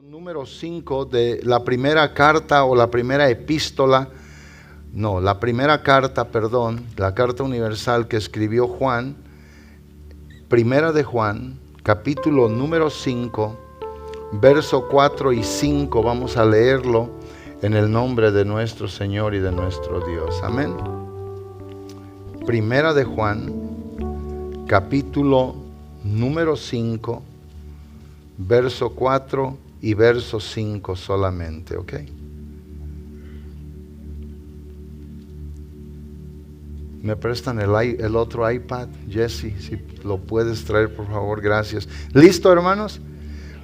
Número 5 de la primera carta o la primera epístola, la carta universal que escribió Juan, primera de Juan, capítulo número 5, verso 4 y 5, vamos a leerlo en el nombre de nuestro Señor y de nuestro Dios. Amén. Primera de Juan, capítulo número 5, verso 4 y verso 5 solamente, ¿ok? ¿Me prestan el otro iPad, Jesse? Si lo puedes traer, por favor, gracias. ¿Listo, hermanos?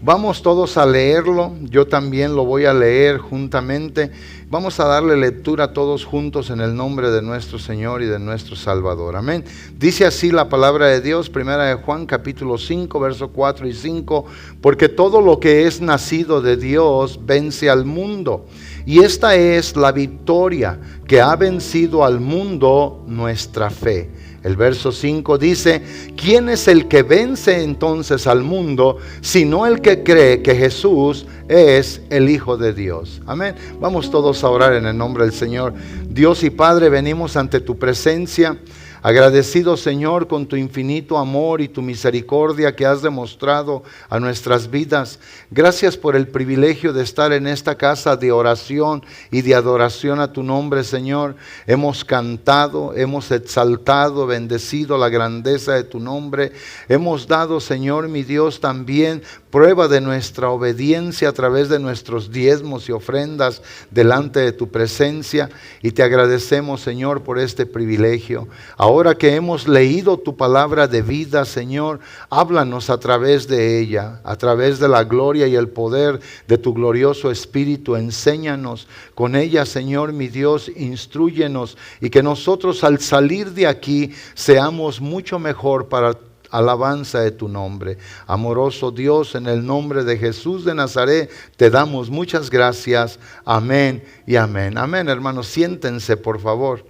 Vamos todos a leerlo, yo también lo voy a leer juntamente. Vamos a darle lectura todos juntos en el nombre de nuestro Señor y de nuestro Salvador. Amén. Dice así la palabra de Dios, primera de Juan, capítulo 5, versos 4 y 5. Porque todo lo que es nacido de Dios vence al mundo. Y esta es la victoria que ha vencido al mundo, nuestra fe. El verso 5 dice: ¿quién es el que vence entonces al mundo, sino el que cree que Jesús es el Hijo de Dios? Amén. Vamos todos a orar en el nombre del Señor. Dios y Padre, venimos ante tu presencia, agradecido, Señor, con tu infinito amor y tu misericordia que has demostrado a nuestras vidas. Gracias por el privilegio de estar en esta casa de oración y de adoración a tu nombre, Señor. Hemos cantado, hemos exaltado, bendecido la grandeza de tu nombre. Hemos dado, Señor, mi Dios, también prueba de nuestra obediencia a través de nuestros diezmos y ofrendas delante de tu presencia. Y te agradecemos, Señor, por este privilegio. Ahora que hemos leído tu palabra de vida, Señor, háblanos a través de ella, a través de la gloria y el poder de tu glorioso Espíritu. Enséñanos con ella, Señor, mi Dios, instrúyenos, y que nosotros al salir de aquí seamos mucho mejor para alabanza de tu nombre. Amoroso Dios, en el nombre de Jesús de Nazaret, te damos muchas gracias. Amén y amén. Amén, hermanos, siéntense, por favor.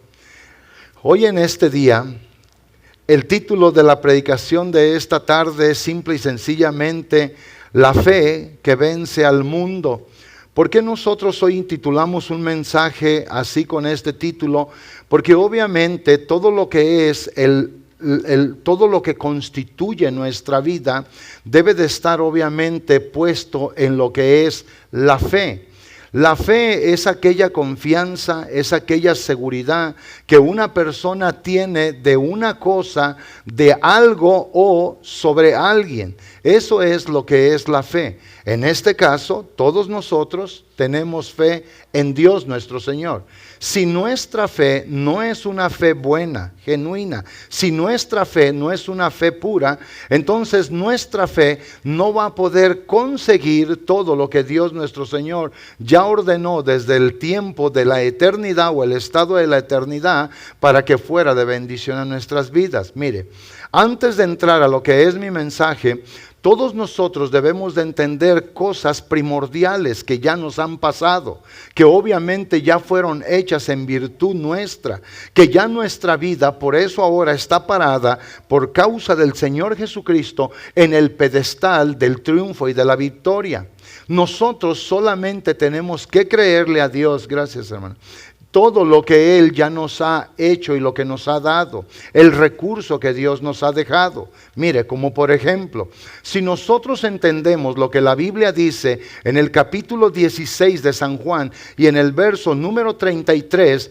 Hoy en este día, el título de la predicación de esta tarde es simple y sencillamente la fe que vence al mundo. ¿Por qué nosotros hoy intitulamos un mensaje así con este título? Porque obviamente todo lo que es todo lo que constituye nuestra vida debe de estar obviamente puesto en lo que es la fe. La fe es aquella confianza, es aquella seguridad que una persona tiene de una cosa, de algo o sobre alguien. Eso es lo que es la fe. En este caso, todos nosotros tenemos fe en Dios nuestro Señor. Si nuestra fe no es una fe buena, genuina, si nuestra fe no es una fe pura, entonces nuestra fe no va a poder conseguir todo lo que Dios nuestro Señor ya ordenó desde el tiempo de la eternidad o el estado de la eternidad para que fuera de bendición a nuestras vidas. Mire, antes de entrar a lo que es mi mensaje, todos nosotros debemos de entender cosas primordiales que ya nos han pasado, que obviamente ya fueron hechas en virtud nuestra, que ya nuestra vida por eso ahora está parada por causa del Señor Jesucristo en el pedestal del triunfo y de la victoria. Nosotros solamente tenemos que creerle a Dios, gracias hermano, todo lo que Él ya nos ha hecho y lo que nos ha dado, el recurso que Dios nos ha dejado. Mire, como por ejemplo, si nosotros entendemos lo que la Biblia dice en el capítulo 16 de San Juan y en el verso número 33,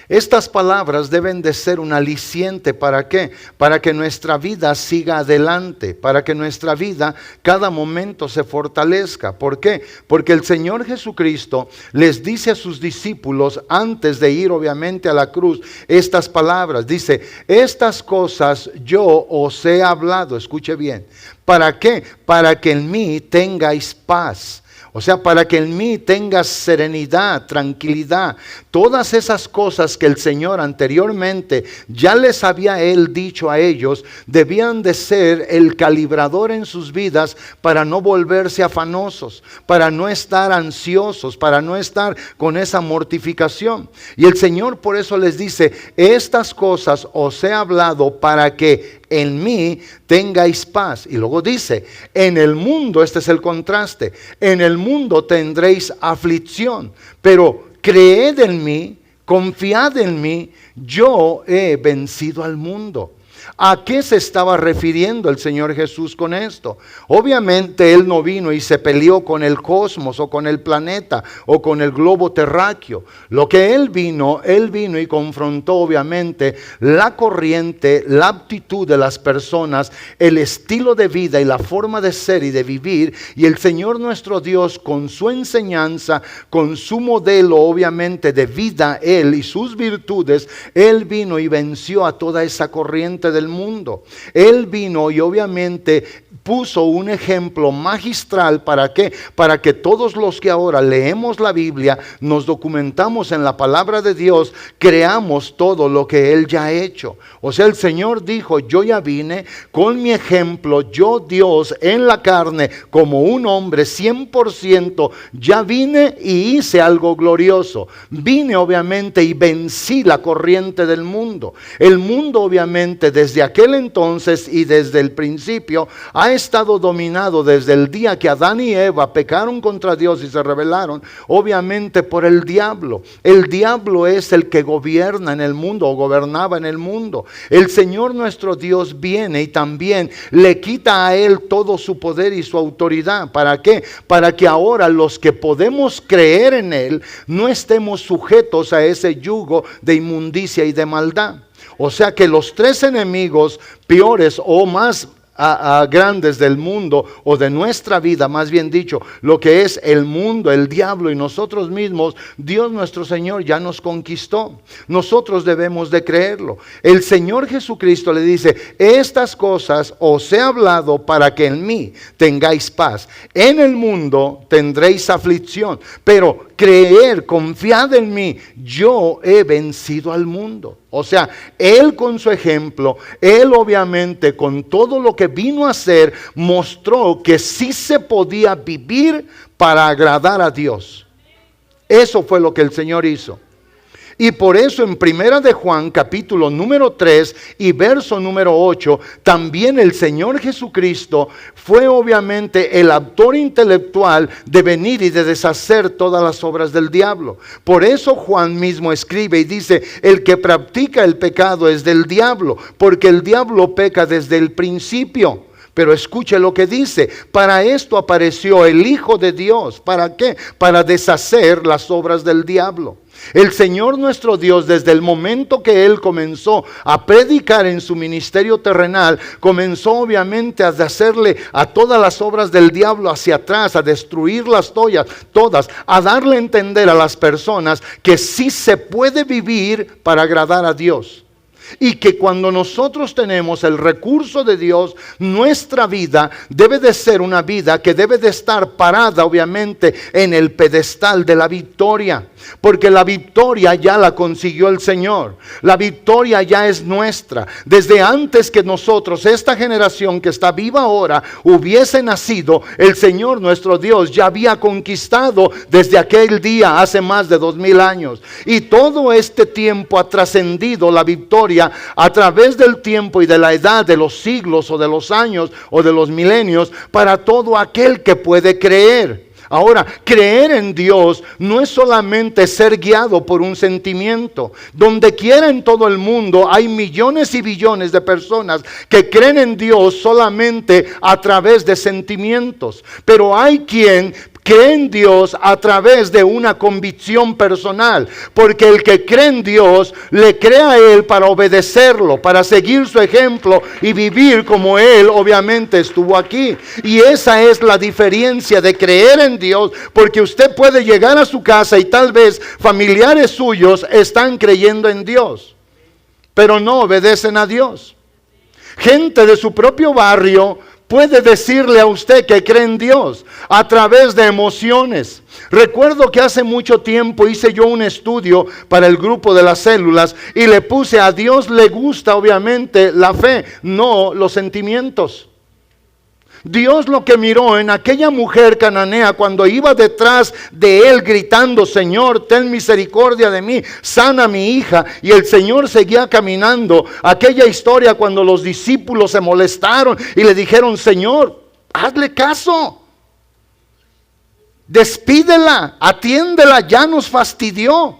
estas palabras deben de ser un aliciente. ¿Para qué? Para que nuestra vida siga adelante, para que nuestra vida cada momento se fortalezca. ¿Por qué? Porque el Señor Jesucristo les dice a sus discípulos antes de ir obviamente a la cruz estas palabras. Dice: estas cosas yo os he hablado, escuche bien. ¿Para qué? Para que en mí tengáis paz. O sea, para que en mí tengas serenidad, tranquilidad. Todas esas cosas que el Señor anteriormente ya les había Él dicho a ellos, debían de ser el calibrador en sus vidas para no volverse afanosos, para no estar ansiosos, para no estar con esa mortificación. Y el Señor por eso les dice: estas cosas os he hablado para que en mí tengáis paz. Y luego dice, en el mundo, este es el contraste, en el mundo tendréis aflicción, pero creed en mí, confiad en mí, yo he vencido al mundo. ¿A qué se estaba refiriendo el Señor Jesús con esto? Obviamente Él no vino y se peleó con el cosmos o con el planeta o con el globo terráqueo. Lo que Él vino y confrontó obviamente la corriente, la aptitud de las personas, el estilo de vida y la forma de ser y de vivir. Y el Señor nuestro Dios, con su enseñanza, con su modelo obviamente de vida, Él y sus virtudes, Él vino y venció a toda esa corriente del mundo. Él vino y obviamente puso un ejemplo magistral. ¿Para qué? Para que todos los que ahora leemos la Biblia, nos documentamos en la palabra de Dios, creamos todo lo que Él ya ha hecho. O sea, el Señor dijo, yo ya vine con mi ejemplo, yo Dios en la carne, como un hombre 100%, ya vine y hice algo glorioso. Vine obviamente y vencí la corriente del mundo. El mundo obviamente desde aquel entonces y desde el principio ha estado dominado desde el día que Adán y Eva pecaron contra Dios y se rebelaron, obviamente por el diablo. El diablo es el que gobierna en el mundo o gobernaba en el mundo. El Señor nuestro Dios viene y también le quita a él todo su poder y su autoridad. ¿Para qué? Para que ahora los que podemos creer en Él no estemos sujetos a ese yugo de inmundicia y de maldad. O sea que los tres enemigos peores o más grandes del mundo o de nuestra vida, más bien dicho, lo que es el mundo, el diablo y nosotros mismos, Dios nuestro Señor ya nos conquistó. Nosotros debemos de creerlo. El Señor Jesucristo le dice, estas cosas os he hablado para que en mí tengáis paz. En el mundo tendréis aflicción, pero creer, confiad en mí, yo he vencido al mundo. O sea, Él con su ejemplo, Él obviamente con todo lo que vino a hacer, mostró que sí se podía vivir para agradar a Dios. Eso fue lo que el Señor hizo. Y por eso en Primera de Juan, capítulo número 3 y verso número 8, también el Señor Jesucristo fue obviamente el autor intelectual de venir y de deshacer todas las obras del diablo. Por eso Juan mismo escribe y dice, el que practica el pecado es del diablo, porque el diablo peca desde el principio. Pero escuche lo que dice, para esto apareció el Hijo de Dios. ¿Para qué? Para deshacer las obras del diablo. El Señor nuestro Dios, desde el momento que Él comenzó a predicar en su ministerio terrenal, comenzó obviamente a hacerle a todas las obras del diablo hacia atrás, a destruirlas todas, a darle a entender a las personas que sí se puede vivir para agradar a Dios. Y que cuando nosotros tenemos el recurso de Dios, nuestra vida debe de ser una vida que debe de estar parada obviamente en el pedestal de la victoria. Porque la victoria ya la consiguió el Señor. La victoria ya es nuestra. Desde antes que nosotros, esta generación que está viva ahora, hubiese nacido, el Señor nuestro Dios ya había conquistado desde aquel día hace más de 2000 años. Y todo este tiempo ha trascendido la victoria a través del tiempo y de la edad, de los siglos o de los años o de los milenios, para todo aquel que puede creer. Ahora, creer en Dios no es solamente ser guiado por un sentimiento. Donde quiera en todo el mundo hay millones y billones de personas que creen en Dios solamente a través de sentimientos. Pero hay quien cree en Dios a través de una convicción personal, porque el que cree en Dios le cree a Él para obedecerlo, para seguir su ejemplo y vivir como Él obviamente estuvo aquí. Y esa es la diferencia de creer en Dios, porque usted puede llegar a su casa y tal vez familiares suyos están creyendo en Dios, pero no obedecen a Dios. Gente de su propio barrio puede decirle a usted que cree en Dios a través de emociones. Recuerdo que hace mucho tiempo hice yo un estudio para el grupo de las células y le puse: a Dios le gusta obviamente la fe, no los sentimientos. Dios lo que miró en aquella mujer cananea cuando iba detrás de él gritando, Señor, ten misericordia de mí, sana a mi hija, y el Señor seguía caminando. Aquella historia cuando los discípulos se molestaron y le dijeron, Señor, hazle caso, despídela, atiéndela, ya nos fastidió.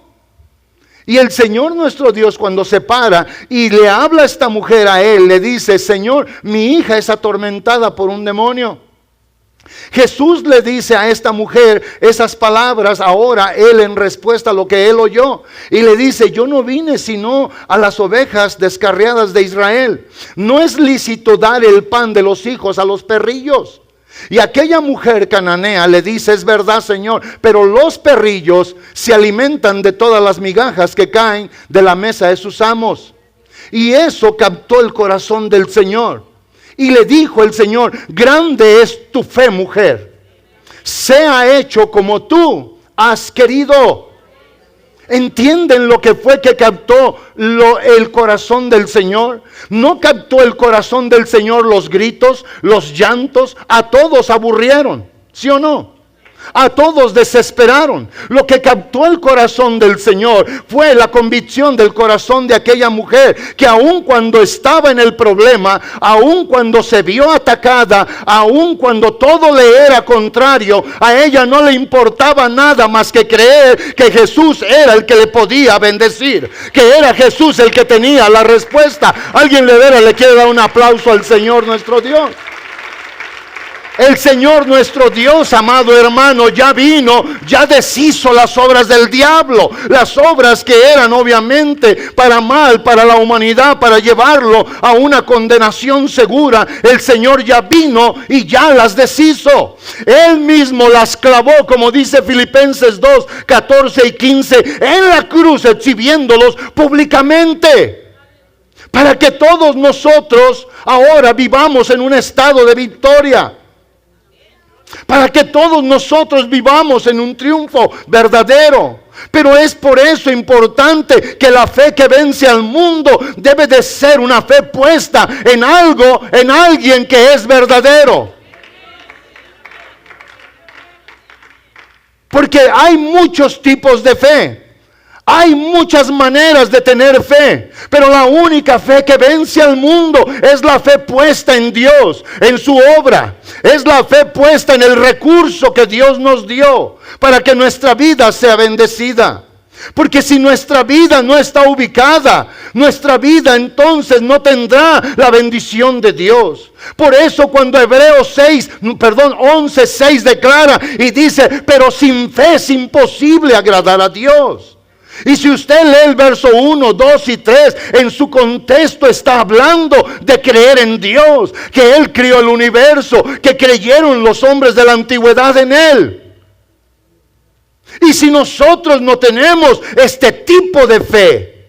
Y el Señor nuestro Dios, cuando se para y le habla a esta mujer a él, le dice, Señor, mi hija es atormentada por un demonio. Jesús le dice a esta mujer esas palabras ahora, él en respuesta a lo que él oyó. Y le dice, yo no vine sino a las ovejas descarriadas de Israel. No es lícito dar el pan de los hijos a los perrillos. Y aquella mujer cananea le dice, es verdad, Señor, pero los perrillos se alimentan de todas las migajas que caen de la mesa de sus amos. Y eso captó el corazón del Señor. Y le dijo el Señor, grande es tu fe, mujer. Sea hecho como tú has querido. ¿Entienden lo que fue que captó el corazón del Señor? No captó el corazón del Señor los gritos, los llantos. A todos aburrieron, ¿sí o no? A todos desesperaron. Lo que captó el corazón del Señor fue la convicción del corazón de aquella mujer, que aun cuando estaba en el problema, aun cuando se vio atacada, aun cuando todo le era contrario, a ella no le importaba nada más que creer que Jesús era el que le podía bendecir, que era Jesús el que tenía la respuesta. Alguien le quiere dar un aplauso al Señor nuestro Dios. El Señor nuestro Dios, amado hermano, ya vino, ya deshizo las obras del diablo. Las obras que eran obviamente para mal, para la humanidad, para llevarlo a una condenación segura. El Señor ya vino y ya las deshizo. Él mismo las clavó, como dice Filipenses 2, 14 y 15, en la cruz, exhibiéndolos públicamente. Para que todos nosotros ahora vivamos en un estado de victoria. Para que todos nosotros vivamos en un triunfo verdadero. Pero es por eso importante que la fe que vence al mundo debe de ser una fe puesta en algo, en alguien que es verdadero. Porque hay muchos tipos de fe. Hay muchas maneras de tener fe, pero la única fe que vence al mundo es la fe puesta en Dios, en su obra. Es la fe puesta en el recurso que Dios nos dio para que nuestra vida sea bendecida. Porque si nuestra vida no está ubicada, nuestra vida entonces no tendrá la bendición de Dios. Por eso cuando Hebreos 11:6 declara y dice, pero sin fe es imposible agradar a Dios. Y si usted lee el verso 1, 2 y 3, en su contexto está hablando de creer en Dios, que Él crió el universo, que creyeron los hombres de la antigüedad en Él. Y si nosotros no tenemos este tipo de fe,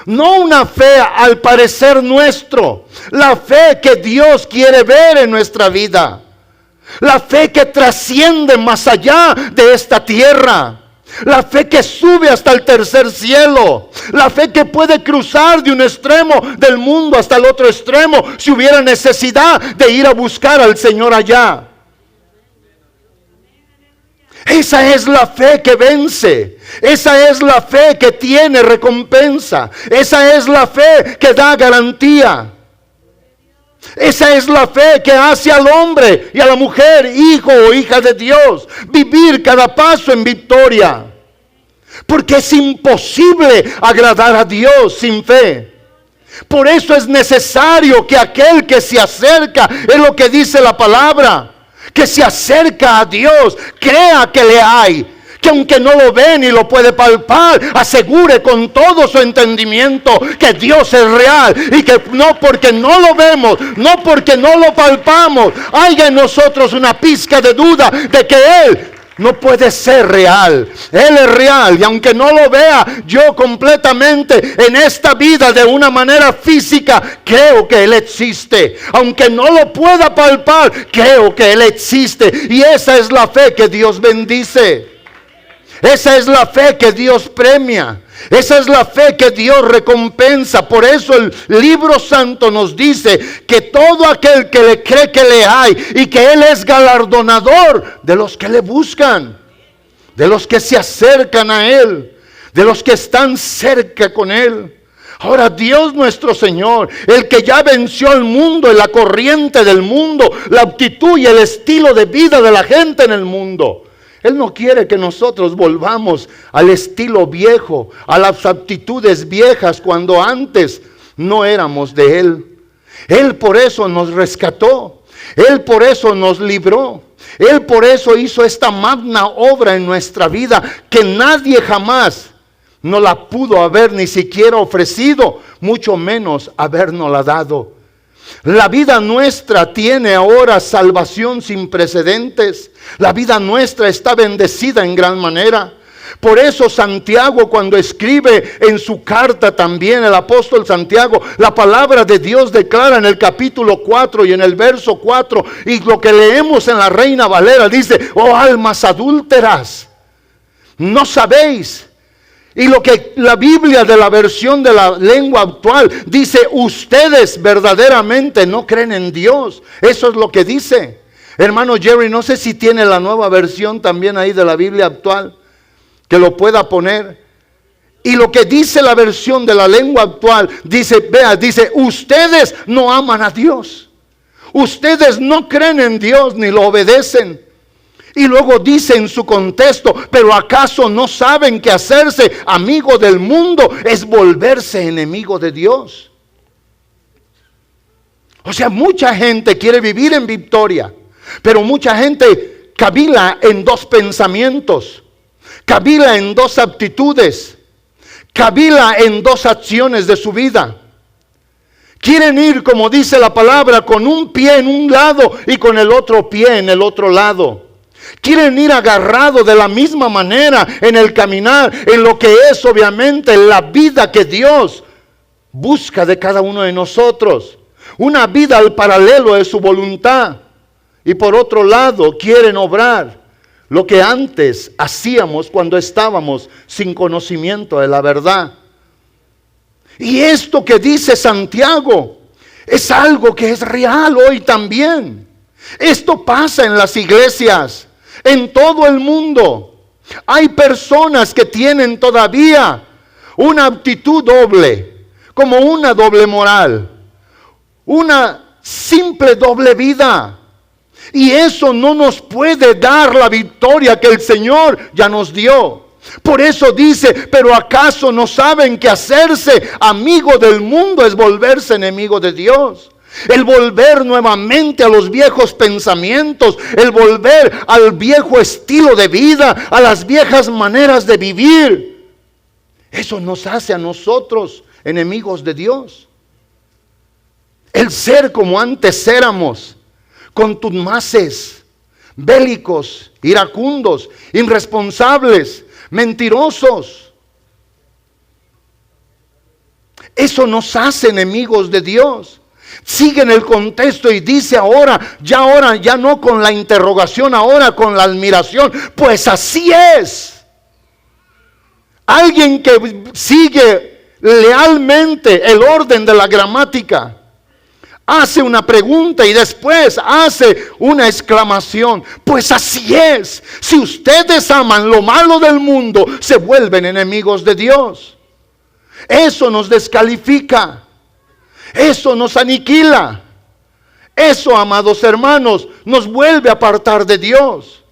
no una fe al parecer nuestro, la fe que Dios quiere ver en nuestra vida, la fe que trasciende más allá de esta tierra, la fe que sube hasta el tercer cielo, la fe que puede cruzar de un extremo del mundo hasta el otro extremo si hubiera necesidad de ir a buscar al Señor allá. Esa es la fe que vence. Esa es la fe que tiene recompensa. Esa es la fe que da garantía. Esa es la fe que hace al hombre y a la mujer, hijo o hija de Dios, vivir cada paso en victoria. Porque es imposible agradar a Dios sin fe. Por eso es necesario que aquel que se acerca, es lo que dice la palabra, que se acerca a Dios, crea que le hay. Que aunque no lo ve ni lo puede palpar, asegure con todo su entendimiento que Dios es real. Y que no porque no lo vemos, no porque no lo palpamos, haya en nosotros una pizca de duda de que Él no puede ser real. Él es real y aunque no lo vea yo completamente en esta vida de una manera física, creo que Él existe. Aunque no lo pueda palpar, creo que Él existe. Y esa es la fe que Dios bendice. Esa es la fe que Dios premia. Esa es la fe que Dios recompensa. Por eso el libro santo nos dice que todo aquel que le cree que le hay y que Él es galardonador de los que le buscan, de los que se acercan a Él, de los que están cerca con Él. Ahora Dios nuestro Señor, el que ya venció al mundo y la corriente del mundo, la actitud y el estilo de vida de la gente en el mundo, Él no quiere que nosotros volvamos al estilo viejo, a las actitudes viejas cuando antes no éramos de Él. Él por eso nos rescató, Él por eso nos libró, Él por eso hizo esta magna obra en nuestra vida que nadie jamás no la pudo haber ni siquiera ofrecido, mucho menos habernosla dado. La vida nuestra tiene ahora salvación sin precedentes. La vida nuestra está bendecida en gran manera. Por eso Santiago, cuando escribe en su carta también, el apóstol Santiago, la palabra de Dios declara en el capítulo 4 y en el verso 4, y lo que leemos en la Reina Valera dice: oh almas adúlteras, ¿no sabéis? Y lo que la Biblia de la versión de la lengua actual dice: ustedes verdaderamente no creen en Dios. Eso es lo que dice. Hermano Jerry, no sé si tiene la nueva versión también ahí de la Biblia actual, que lo pueda poner. Y lo que dice la versión de la lengua actual, dice, vea, dice: ustedes no aman a Dios. Ustedes no creen en Dios ni lo obedecen. Y luego dice en su contexto: pero ¿acaso no saben que hacerse amigo del mundo es volverse enemigo de Dios? O sea, mucha gente quiere vivir en victoria, pero mucha gente cavila en dos pensamientos, cavila en dos actitudes, cavila en dos acciones de su vida. Quieren ir, como dice la palabra, con un pie en un lado y con el otro pie en el otro lado. Quieren ir agarrados de la misma manera en el caminar, en lo que es obviamente la vida que Dios busca de cada uno de nosotros. Una vida al paralelo de su voluntad. Y por otro lado quieren obrar lo que antes hacíamos cuando estábamos sin conocimiento de la verdad. Y esto que dice Santiago es algo que es real hoy también. Esto pasa en las iglesias. En todo el mundo hay personas que tienen todavía una actitud doble, como una doble moral, una simple doble vida. Y eso no nos puede dar la victoria que el Señor ya nos dio. Por eso dice: pero ¿acaso no saben que hacerse amigo del mundo es volverse enemigo de Dios? El volver nuevamente a los viejos pensamientos, el volver al viejo estilo de vida, a las viejas maneras de vivir. Eso nos hace a nosotros enemigos de Dios. El ser como antes éramos, contumaces, bélicos, iracundos, irresponsables, mentirosos. Eso nos hace enemigos de Dios. Sigue en el contexto y dice ahora ya no con la interrogación, ahora con la admiración: pues así es. Alguien que sigue lealmente el orden de la gramática hace una pregunta y después hace una exclamación: pues así es. Si ustedes aman lo malo del mundo, se vuelven enemigos de Dios. Eso nos descalifica. Eso nos aniquila. Eso, amados hermanos, nos vuelve a apartar de Dios.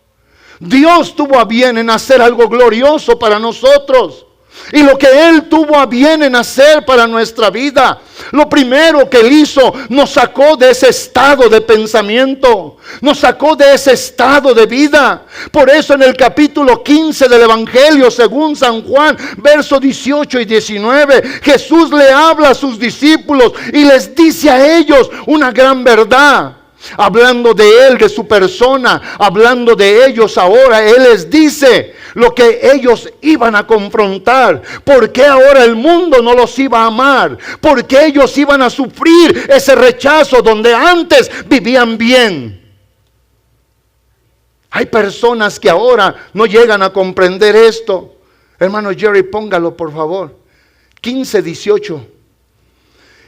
Dios tuvo a bien en hacer algo glorioso para nosotros. Y lo que Él tuvo a bien en hacer para nuestra vida, lo primero que Él hizo, nos sacó de ese estado de pensamiento, nos sacó de ese estado de vida. Por eso en el capítulo 15 del Evangelio según San Juan, versos 18 y 19, Jesús le habla a sus discípulos y les dice a ellos una gran verdad. Hablando de Él, de su persona, hablando de ellos ahora, Él les dice lo que ellos iban a confrontar. ¿Por qué ahora el mundo no los iba a amar? ¿Por qué ellos iban a sufrir ese rechazo donde antes vivían bien? Hay personas que ahora no llegan a comprender esto. Hermano Jerry, póngalo por favor. 15:18.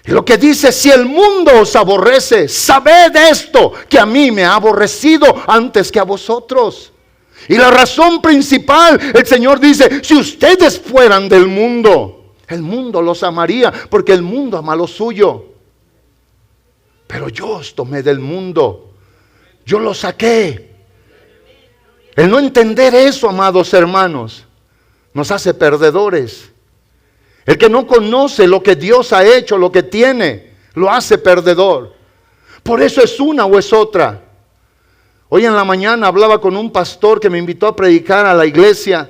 Y lo que dice: si el mundo os aborrece, sabed esto, que a mí me ha aborrecido antes que a vosotros. Y la razón principal, el Señor dice: si ustedes fueran del mundo, el mundo los amaría, porque el mundo ama lo suyo. Pero yo os tomé del mundo, yo los saqué. El no entender eso, amados hermanos, nos hace perdedores. El que no conoce lo que Dios ha hecho, lo que tiene, lo hace perdedor. Por eso es una o es otra. Hoy en la mañana hablaba con un pastor que me invitó a predicar a la iglesia.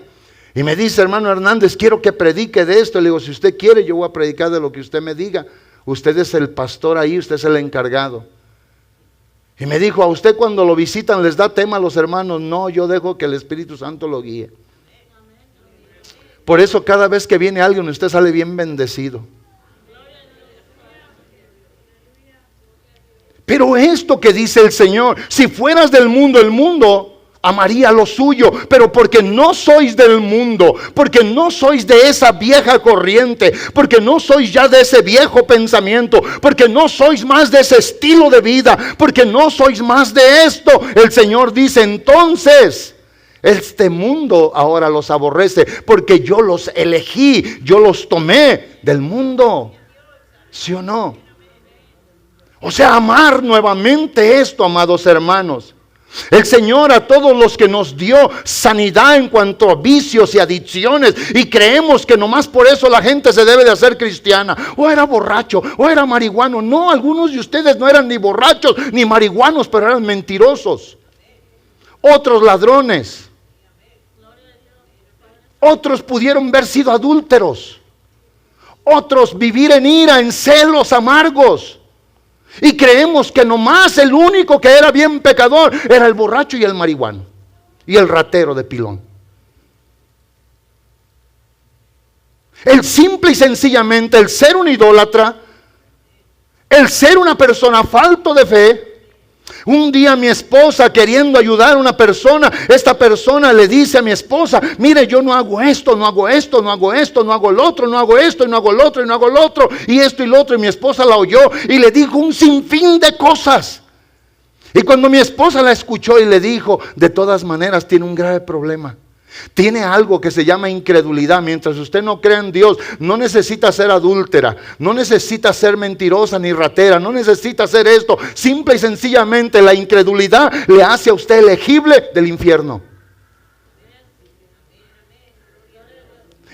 Y me dice: hermano Hernández, quiero que predique de esto. Le digo: si usted quiere, yo voy a predicar de lo que usted me diga. Usted es el pastor ahí, usted es el encargado. Y me dijo: ¿a usted cuando lo visitan les da tema a los hermanos? No, yo dejo que el Espíritu Santo lo guíe. Por eso cada vez que viene alguien, usted sale bien bendecido. Pero esto que dice el Señor: si fueras del mundo, el mundo amaría lo suyo. Pero porque no sois del mundo, porque no sois de esa vieja corriente, porque no sois ya de ese viejo pensamiento, porque no sois más de ese estilo de vida, porque no sois más de esto, el Señor dice: entonces este mundo ahora los aborrece, porque yo los elegí, yo los tomé del mundo. ¿Sí o no? O sea, amar nuevamente esto, amados hermanos. El Señor a todos los que nos dio sanidad en cuanto a vicios y adicciones, y creemos que nomás por eso la gente se debe de hacer cristiana, o era borracho, o era marihuano. No, algunos de ustedes no eran ni borrachos ni marihuanos, pero eran mentirosos. Otros ladrones. Otros pudieron haber sido adúlteros. Otros vivir en ira, en celos amargos. Y creemos que nomás el único que era bien pecador era el borracho y el marihuano y el ratero de pilón. El simple y sencillamente el ser un idólatra, el ser una persona falto de fe. Un día mi esposa, queriendo ayudar a una persona, esta persona le dice a mi esposa: mire, yo no hago esto, no hago esto, no hago esto, no hago el otro, no hago esto, y no hago el otro, y no hago el otro, y esto y lo otro. Y mi esposa la oyó y le dijo un sinfín de cosas. Y cuando mi esposa la escuchó y le dijo: de todas maneras tiene un grave problema. Tiene algo que se llama incredulidad. Mientras usted no crea en Dios, no necesita ser adúltera, no necesita ser mentirosa ni ratera, no necesita hacer esto. Simple y sencillamente la incredulidad le hace a usted elegible del infierno.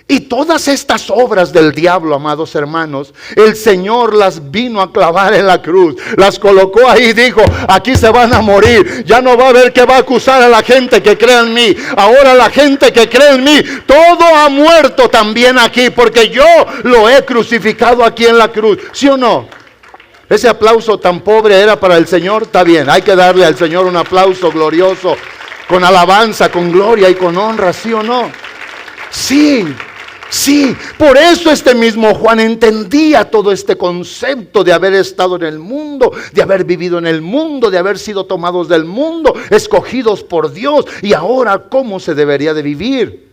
Y todas estas obras del diablo, amados hermanos, el Señor las vino a clavar en la cruz. Las colocó ahí y dijo: aquí se van a morir. Ya no va a haber que va a acusar a la gente que cree en mí. Ahora la gente que cree en mí, todo ha muerto también aquí, porque yo lo he crucificado aquí en la cruz. ¿Sí o no? Ese aplauso tan pobre era para el Señor. Está bien, hay que darle al Señor un aplauso glorioso, con alabanza, con gloria y con honra. ¿Sí o no? Sí. Sí, por eso este mismo Juan entendía todo este concepto de haber estado en el mundo, de haber vivido en el mundo, de haber sido tomados del mundo, escogidos por Dios, y ahora cómo se debería de vivir.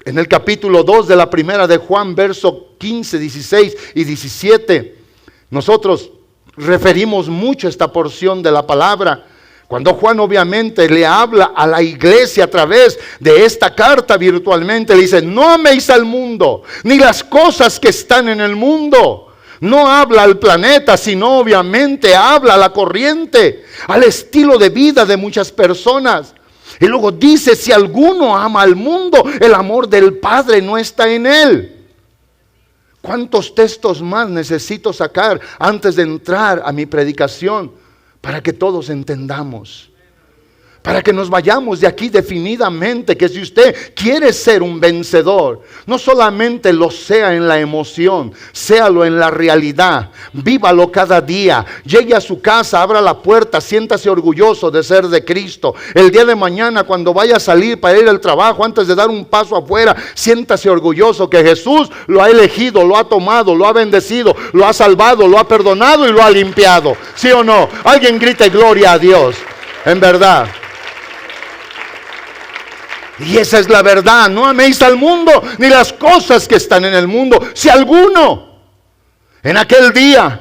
En el capítulo 2 de la primera de Juan, verso 15, 16 y 17, nosotros referimos mucho esta porción de la palabra. Cuando Juan obviamente le habla a la iglesia a través de esta carta virtualmente, le dice: no améis al mundo, ni las cosas que están en el mundo. No habla al planeta, sino obviamente habla a la corriente, al estilo de vida de muchas personas. Y luego dice: si alguno ama al mundo, el amor del Padre no está en él. ¿Cuántos textos más necesito sacar antes de entrar a mi predicación? Para que todos entendamos, para que nos vayamos de aquí definidamente, que si usted quiere ser un vencedor, no solamente lo sea en la emoción, séalo en la realidad, vívalo cada día, llegue a su casa, abra la puerta, siéntase orgulloso de ser de Cristo. El día de mañana cuando vaya a salir para ir al trabajo, antes de dar un paso afuera, siéntase orgulloso que Jesús lo ha elegido, lo ha tomado, lo ha bendecido, lo ha salvado, lo ha perdonado y lo ha limpiado. ¿Sí o no? Alguien grite gloria a Dios, en verdad. Y esa es la verdad. No améis al mundo ni las cosas que están en el mundo. Si alguno en aquel día,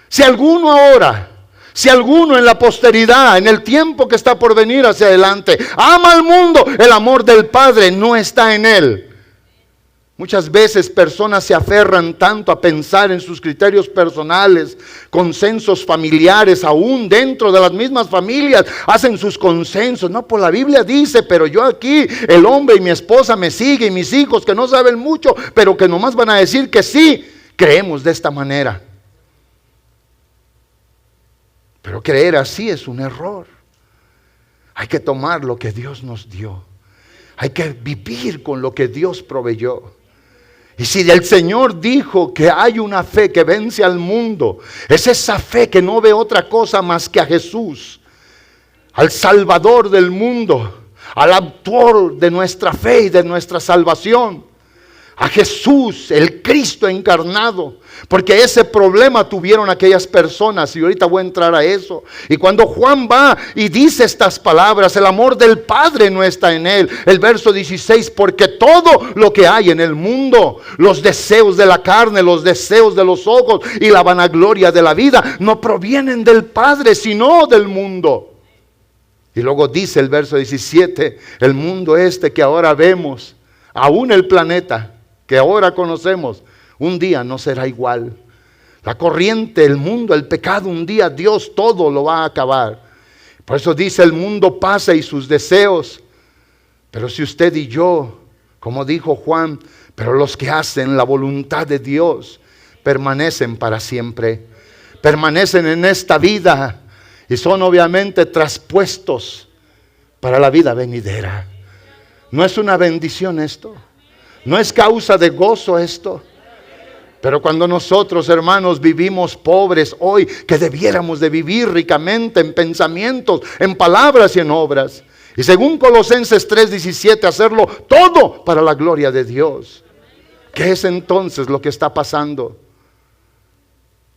si alguno ahora, si alguno en la posteridad, en el tiempo que está por venir hacia adelante, ama al mundo, el amor del Padre no está en él. Muchas veces personas se aferran tanto a pensar en sus criterios personales, consensos familiares, aún dentro de las mismas familias, hacen sus consensos. No, pues la Biblia dice, pero yo aquí, el hombre y mi esposa me siguen, y mis hijos que no saben mucho, pero que nomás van a decir que sí, creemos de esta manera. Pero creer así es un error. Hay que tomar lo que Dios nos dio. Hay que vivir con lo que Dios proveyó. Y si el Señor dijo que hay una fe que vence al mundo, es esa fe que no ve otra cosa más que a Jesús, al Salvador del mundo, al autor de nuestra fe y de nuestra salvación, a Jesús, el Cristo encarnado. Porque ese problema tuvieron aquellas personas, y ahorita voy a entrar a eso. Y cuando Juan va y dice estas palabras, el amor del Padre no está en él. El verso 16, porque todo lo que hay en el mundo, los deseos de la carne, los deseos de los ojos y la vanagloria de la vida, no provienen del Padre, sino del mundo. Y luego dice el verso 17, el mundo este que ahora vemos, aún el planeta que ahora conocemos, un día no será igual. La corriente, el mundo, el pecado, un día Dios todo lo va a acabar. Por eso dice, el mundo pasa y sus deseos. Pero si usted y yo, como dijo Juan, pero los que hacen la voluntad de Dios, permanecen para siempre. Permanecen en esta vida y son obviamente traspuestos para la vida venidera. ¿No es una bendición esto? ¿No es causa de gozo esto? Pero cuando nosotros, hermanos, vivimos pobres hoy, que debiéramos de vivir ricamente en pensamientos, en palabras y en obras. Y según Colosenses 3:17, hacerlo todo para la gloria de Dios. ¿Qué es entonces lo que está pasando?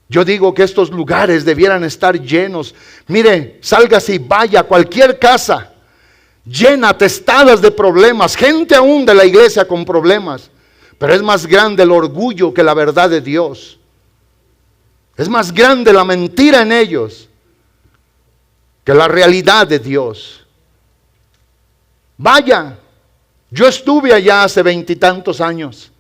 Yo digo que estos lugares debieran estar llenos. Mire, sálgase y vaya a cualquier casa llena, atestadas de problemas, gente aún de la iglesia con problemas, pero es más grande el orgullo que la verdad de Dios. Es más grande la mentira en ellos que la realidad de Dios. Vaya, yo estuve allá hace 20 y tantos años.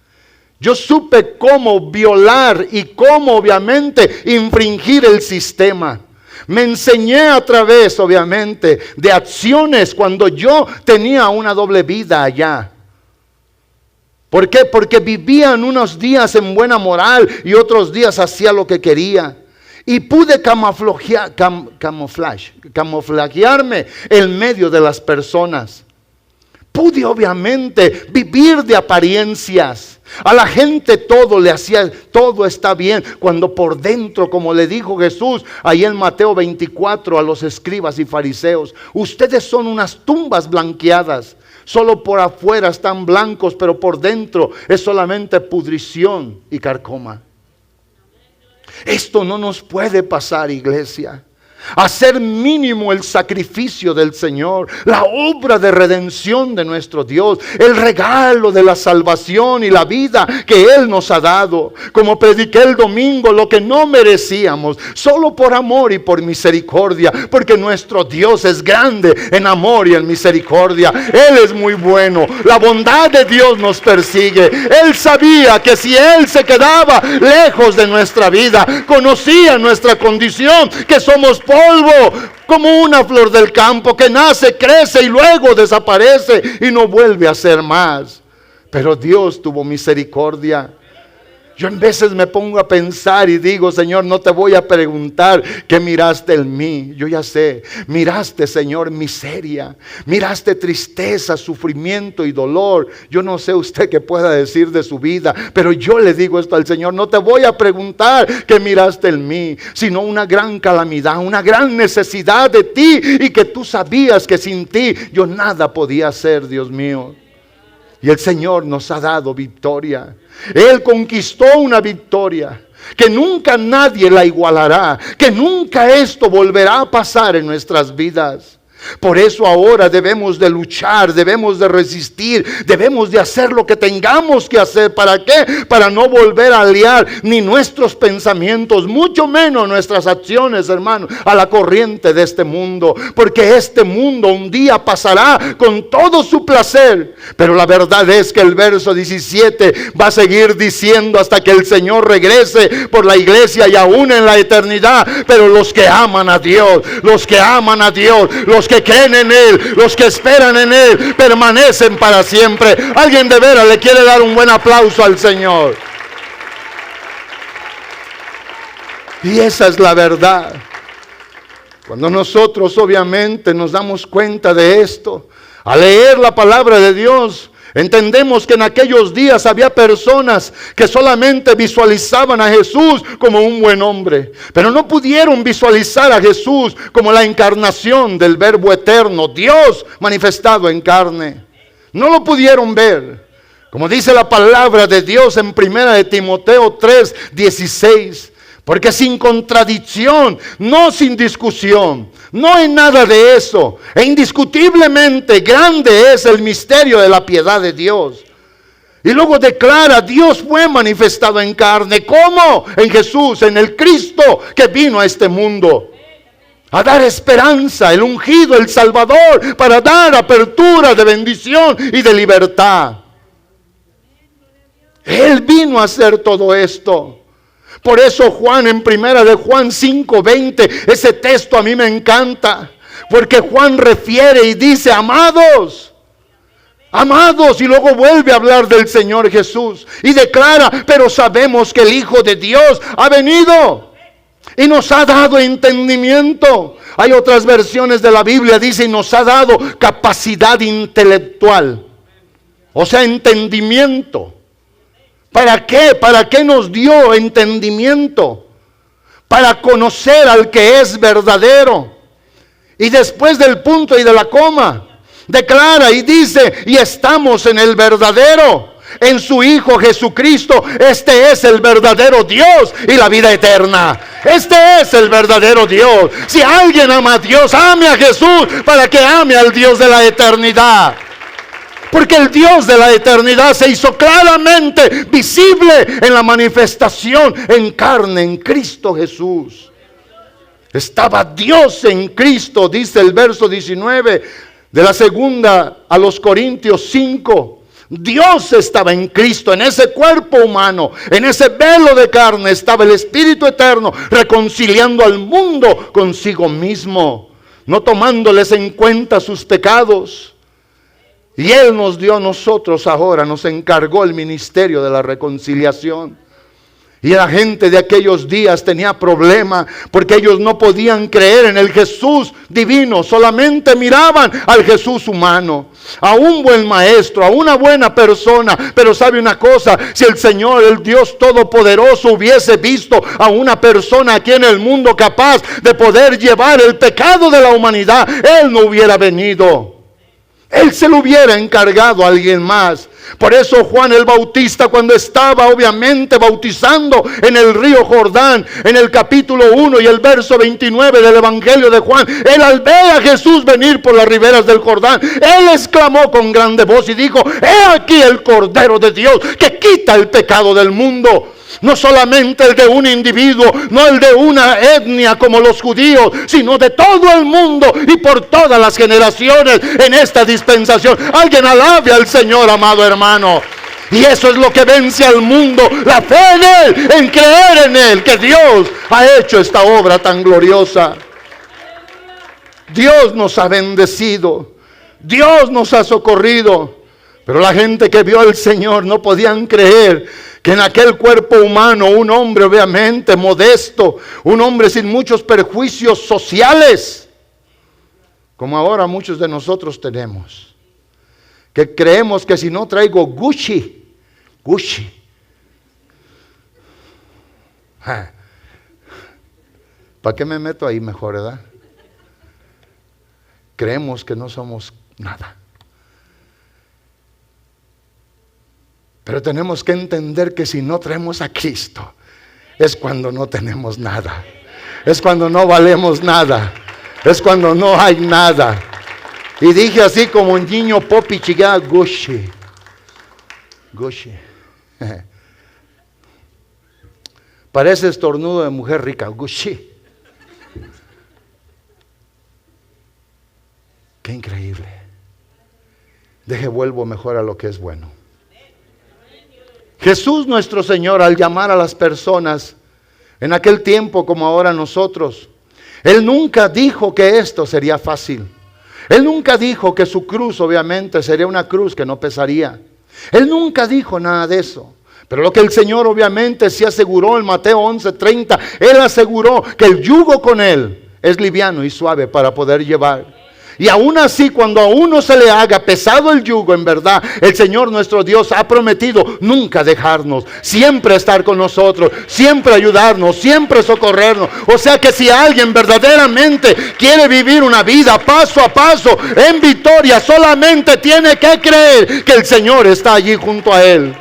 Yo supe cómo violar y cómo obviamente infringir el sistema. Me enseñé a través, obviamente, de acciones cuando yo tenía una doble vida allá. ¿Por qué? Porque vivían unos días en buena moral y otros días hacía lo que quería. Y pude camuflajearme en medio de las personas. Pude obviamente vivir de apariencias. A la gente todo le hacía, todo está bien, cuando por dentro, como le dijo Jesús ahí en Mateo 24 a los escribas y fariseos, ustedes son unas tumbas blanqueadas, solo por afuera están blancos, pero por dentro es solamente pudrición y carcoma. Esto no nos puede pasar, iglesia. Hacer mínimo el sacrificio del Señor, la obra de redención de nuestro Dios, el regalo de la salvación y la vida que Él nos ha dado. Como prediqué el domingo, lo que no merecíamos, solo por amor y por misericordia, porque nuestro Dios es grande en amor y en misericordia. Él es muy bueno, la bondad de Dios nos persigue. Él sabía que si Él se quedaba lejos de nuestra vida, conocía nuestra condición, que somos polvo, como una flor del campo que nace, crece y luego desaparece y no vuelve a ser más. Pero Dios tuvo misericordia. Yo en veces me pongo a pensar y digo, Señor, no te voy a preguntar qué miraste en mí. Yo ya sé, miraste, Señor, miseria, miraste tristeza, sufrimiento y dolor. Yo no sé usted qué pueda decir de su vida, pero yo le digo esto al Señor, no te voy a preguntar qué miraste en mí, sino una gran calamidad, una gran necesidad de ti, y que tú sabías que sin ti yo nada podía hacer, Dios mío. Y el Señor nos ha dado victoria. Él conquistó una victoria que nunca nadie la igualará, que nunca esto volverá a pasar en nuestras vidas. Por eso ahora debemos de luchar, debemos de resistir, debemos de hacer lo que tengamos que hacer. ¿Para qué? Para no volver a aliar ni nuestros pensamientos, mucho menos nuestras acciones, hermano, a la corriente de este mundo. Porque este mundo un día pasará con todo su placer. Pero la verdad es que el verso 17 va a seguir diciendo hasta que el Señor regrese por la iglesia y aún en la eternidad. Pero los que aman a Dios, los que aman a Dios, los que creen en Él, los que esperan en Él, permanecen para siempre. Alguien de veras le quiere dar un buen aplauso al Señor. Y esa es la verdad. Cuando nosotros obviamente nos damos cuenta de esto, al leer la palabra de Dios, entendemos que en aquellos días había personas que solamente visualizaban a Jesús como un buen hombre, pero no pudieron visualizar a Jesús como la encarnación del Verbo eterno, Dios manifestado en carne. No lo pudieron ver. Como dice la palabra de Dios en 1 Timoteo 3:16. Porque sin contradicción, no sin discusión, no hay nada de eso. E indiscutiblemente grande es el misterio de la piedad de Dios. Y luego declara, Dios fue manifestado en carne. ¿Cómo? En Jesús, en el Cristo que vino a este mundo. A dar esperanza, el ungido, el Salvador, para dar apertura de bendición y de libertad. Él vino a hacer todo esto. Por eso Juan en 1 Juan 5:20, ese texto a mí me encanta. Porque Juan refiere y dice, amados, amados, y luego vuelve a hablar del Señor Jesús. Y declara, pero sabemos que el Hijo de Dios ha venido y nos ha dado entendimiento. Hay otras versiones de la Biblia, dice, y nos ha dado capacidad intelectual. O sea, entendimiento. ¿Para qué? ¿Para qué nos dio entendimiento? Para conocer al que es verdadero. Y después del punto y de la coma, declara y dice, y estamos en el verdadero, en su Hijo Jesucristo. Este es el verdadero Dios y la vida eterna. Este es el verdadero Dios. Si alguien ama a Dios, ame a Jesús para que ame al Dios de la eternidad. Porque el Dios de la eternidad se hizo claramente visible en la manifestación en carne, en Cristo Jesús. Estaba Dios en Cristo, dice el verso 19 de la segunda a los Corintios 5. Dios estaba en Cristo, en ese cuerpo humano, en ese velo de carne estaba el Espíritu Eterno reconciliando al mundo consigo mismo, no tomándoles en cuenta sus pecados. Y Él nos dio a nosotros ahora, nos encargó el ministerio de la reconciliación. Y la gente de aquellos días tenía problema porque ellos no podían creer en el Jesús divino, solamente miraban al Jesús humano, a un buen maestro, a una buena persona. Pero sabe una cosa, si el Señor, el Dios Todopoderoso, hubiese visto a una persona aquí en el mundo capaz de poder llevar el pecado de la humanidad, Él no hubiera venido. Él se lo hubiera encargado a alguien más. Por eso Juan el Bautista, cuando estaba obviamente bautizando en el río Jordán, en el capítulo 1 y el verso 29 del Evangelio de Juan, él al ver a Jesús venir por las riberas del Jordán, él exclamó con grande voz y dijo, he aquí el Cordero de Dios que quita el pecado del mundo. No solamente el de un individuo, no el de una etnia como los judíos, sino de todo el mundo y por todas las generaciones en esta dispensación. Alguien alabe al Señor, amado hermano. Y eso es lo que vence al mundo, la fe en Él, en creer en Él, que Dios ha hecho esta obra tan gloriosa. Dios nos ha bendecido, Dios nos ha socorrido. Pero la gente que vio al Señor no podían creer que en aquel cuerpo humano, un hombre obviamente modesto, un hombre sin muchos perjuicios sociales, como ahora muchos de nosotros tenemos, que creemos que si no traigo Gucci, ¿para qué me meto ahí mejor, verdad? Creemos que no somos nada. Pero tenemos que entender que si no traemos a Cristo, es cuando no tenemos nada. Es cuando no valemos nada. Es cuando no hay nada. Y dije así como un niño popi chiga, Gushi. Gushi. Parece estornudo de mujer rica, Gushi. Qué increíble. Deje vuelvo mejor a lo que es bueno. Jesús nuestro Señor, al llamar a las personas en aquel tiempo como ahora nosotros, Él nunca dijo que esto sería fácil. Él nunca dijo que su cruz obviamente sería una cruz que no pesaría. Él nunca dijo nada de eso. Pero lo que el Señor obviamente sí aseguró en Mateo 11:30, Él aseguró que el yugo con Él es liviano y suave para poder llevar. Y aún así, cuando a uno se le haga pesado el yugo, en verdad, el Señor nuestro Dios ha prometido nunca dejarnos, siempre estar con nosotros, siempre ayudarnos, siempre socorrernos. O sea que si alguien verdaderamente quiere vivir una vida paso a paso, en victoria, solamente tiene que creer que el Señor está allí junto a él.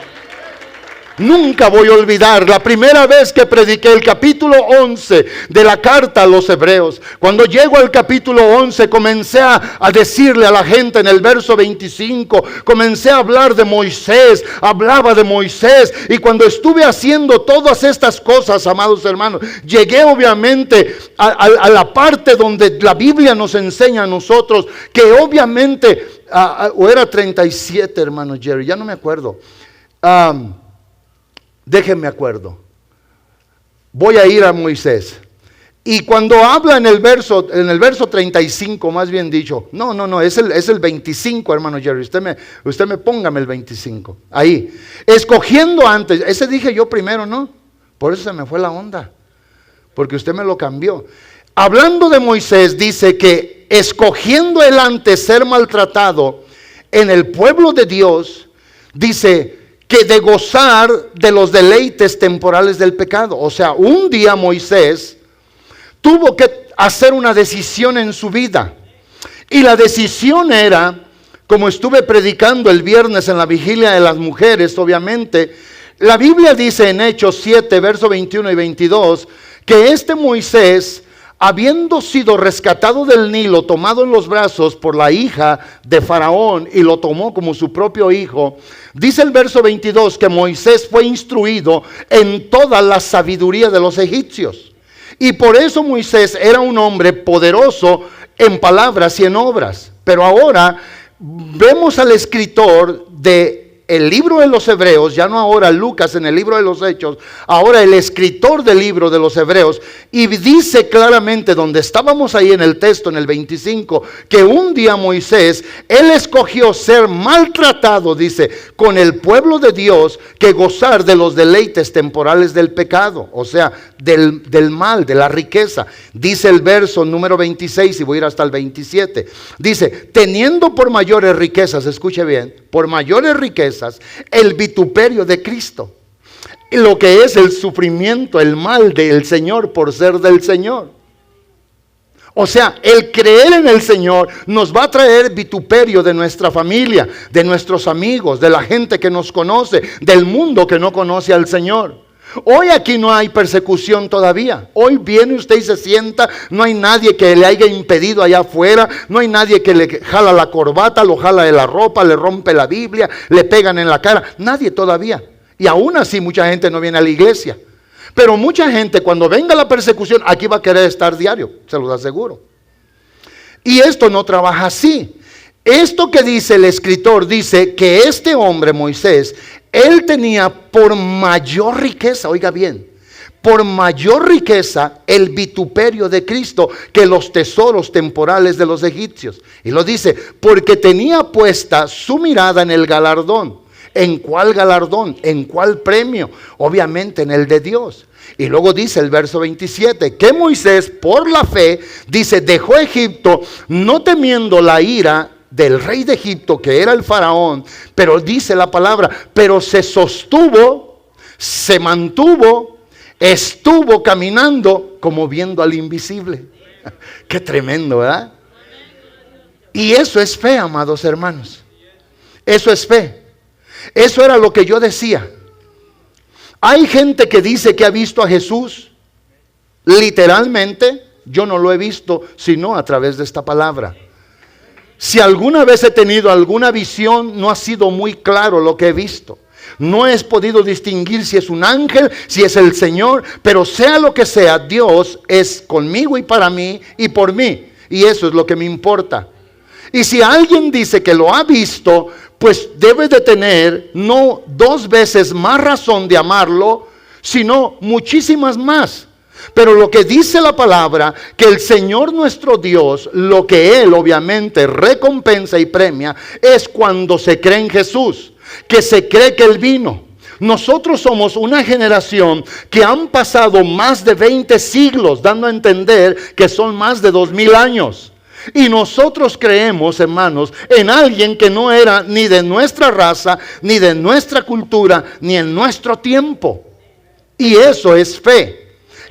Nunca voy a olvidar la primera vez que prediqué el capítulo 11 de la carta a los Hebreos. Cuando llego al capítulo 11 comencé a decirle a la gente en el verso 25, comencé a hablar de Moisés, hablaba de Moisés, y cuando estuve haciendo todas estas cosas, amados hermanos, llegué obviamente a la parte donde la Biblia nos enseña a nosotros que obviamente, o era 37, hermano Jerry, ya no me acuerdo. Déjenme acuerdo. Voy a ir a Moisés. Y cuando habla en el verso 35, más bien dicho, no, es el 25, hermano Jerry. Usted me póngame el 25. Ahí. Escogiendo antes, ese dije yo primero, ¿no? Por eso se me fue la onda. Porque usted me lo cambió. Hablando de Moisés, dice que escogiendo él antes ser maltratado en el pueblo de Dios, dice que de gozar de los deleites temporales del pecado. O sea, un día Moisés tuvo que hacer una decisión en su vida. Y la decisión era, como estuve predicando el viernes en la vigilia de las mujeres, obviamente, la Biblia dice en Hechos 7, verso 21 y 22, que este Moisés, habiendo sido rescatado del Nilo, tomado en los brazos por la hija de Faraón y lo tomó como su propio hijo, dice el verso 22 que Moisés fue instruido en toda la sabiduría de los egipcios. Y por eso Moisés era un hombre poderoso en palabras y en obras. Pero ahora vemos al escritor de el libro de los Hebreos, ya no ahora Lucas en el libro de los Hechos, ahora el escritor del libro de los Hebreos, y dice claramente donde estábamos ahí en el texto, en el 25, que un día Moisés, él escogió ser maltratado, dice, con el pueblo de Dios, que gozar de los deleites temporales del pecado, o sea, del mal, de la riqueza. Dice el verso número 26, y voy a ir hasta el 27, dice, teniendo por mayores riquezas, escuche bien, por mayores riquezas, el vituperio de Cristo, lo que es el sufrimiento, el mal del Señor por ser del Señor. O sea, el creer en el Señor nos va a traer vituperio de nuestra familia, de nuestros amigos, de la gente que nos conoce, del mundo que no conoce al Señor. Hoy aquí no hay persecución todavía. Hoy viene usted y se sienta, no hay nadie que le haya impedido allá afuera, no hay nadie que le jala la corbata, lo jala de la ropa, le rompe la Biblia, le pegan en la cara, nadie todavía. Y aún así mucha gente no viene a la iglesia. Pero mucha gente cuando venga la persecución aquí va a querer estar diario, se los aseguro. Y esto no trabaja así. Esto que dice el escritor, dice que este hombre Moisés, él tenía por mayor riqueza, oiga bien, por mayor riqueza el vituperio de Cristo que los tesoros temporales de los egipcios. Y lo dice, porque tenía puesta su mirada en el galardón. ¿En cuál galardón? ¿En cuál premio? Obviamente en el de Dios. Y luego dice el verso 27, que Moisés por la fe, dice, dejó Egipto no temiendo la ira del rey de Egipto, que era el faraón, pero dice la palabra, pero se sostuvo, se mantuvo, estuvo caminando como viendo al invisible. Qué tremendo, ¿verdad? Y eso es fe, amados hermanos. Eso es fe. Eso era lo que yo decía. Hay gente que dice que ha visto a Jesús. Literalmente, yo no lo he visto, sino a través de esta palabra. Si alguna vez he tenido alguna visión, no ha sido muy claro lo que he visto. No he podido distinguir si es un ángel, si es el Señor, pero sea lo que sea, Dios es conmigo y para mí y por mí. Y eso es lo que me importa. Y si alguien dice que lo ha visto, pues debe de tener no 2 veces más razón de amarlo, sino muchísimas más. Pero lo que dice la palabra, que el Señor nuestro Dios, lo que Él obviamente recompensa y premia, es cuando se cree en Jesús, que se cree que Él vino. Nosotros somos una generación que han pasado más de 20 siglos, dando a entender que son más de 2000 años. Y nosotros creemos, hermanos, en alguien que no era ni de nuestra raza, ni de nuestra cultura, ni en nuestro tiempo. Y eso es fe.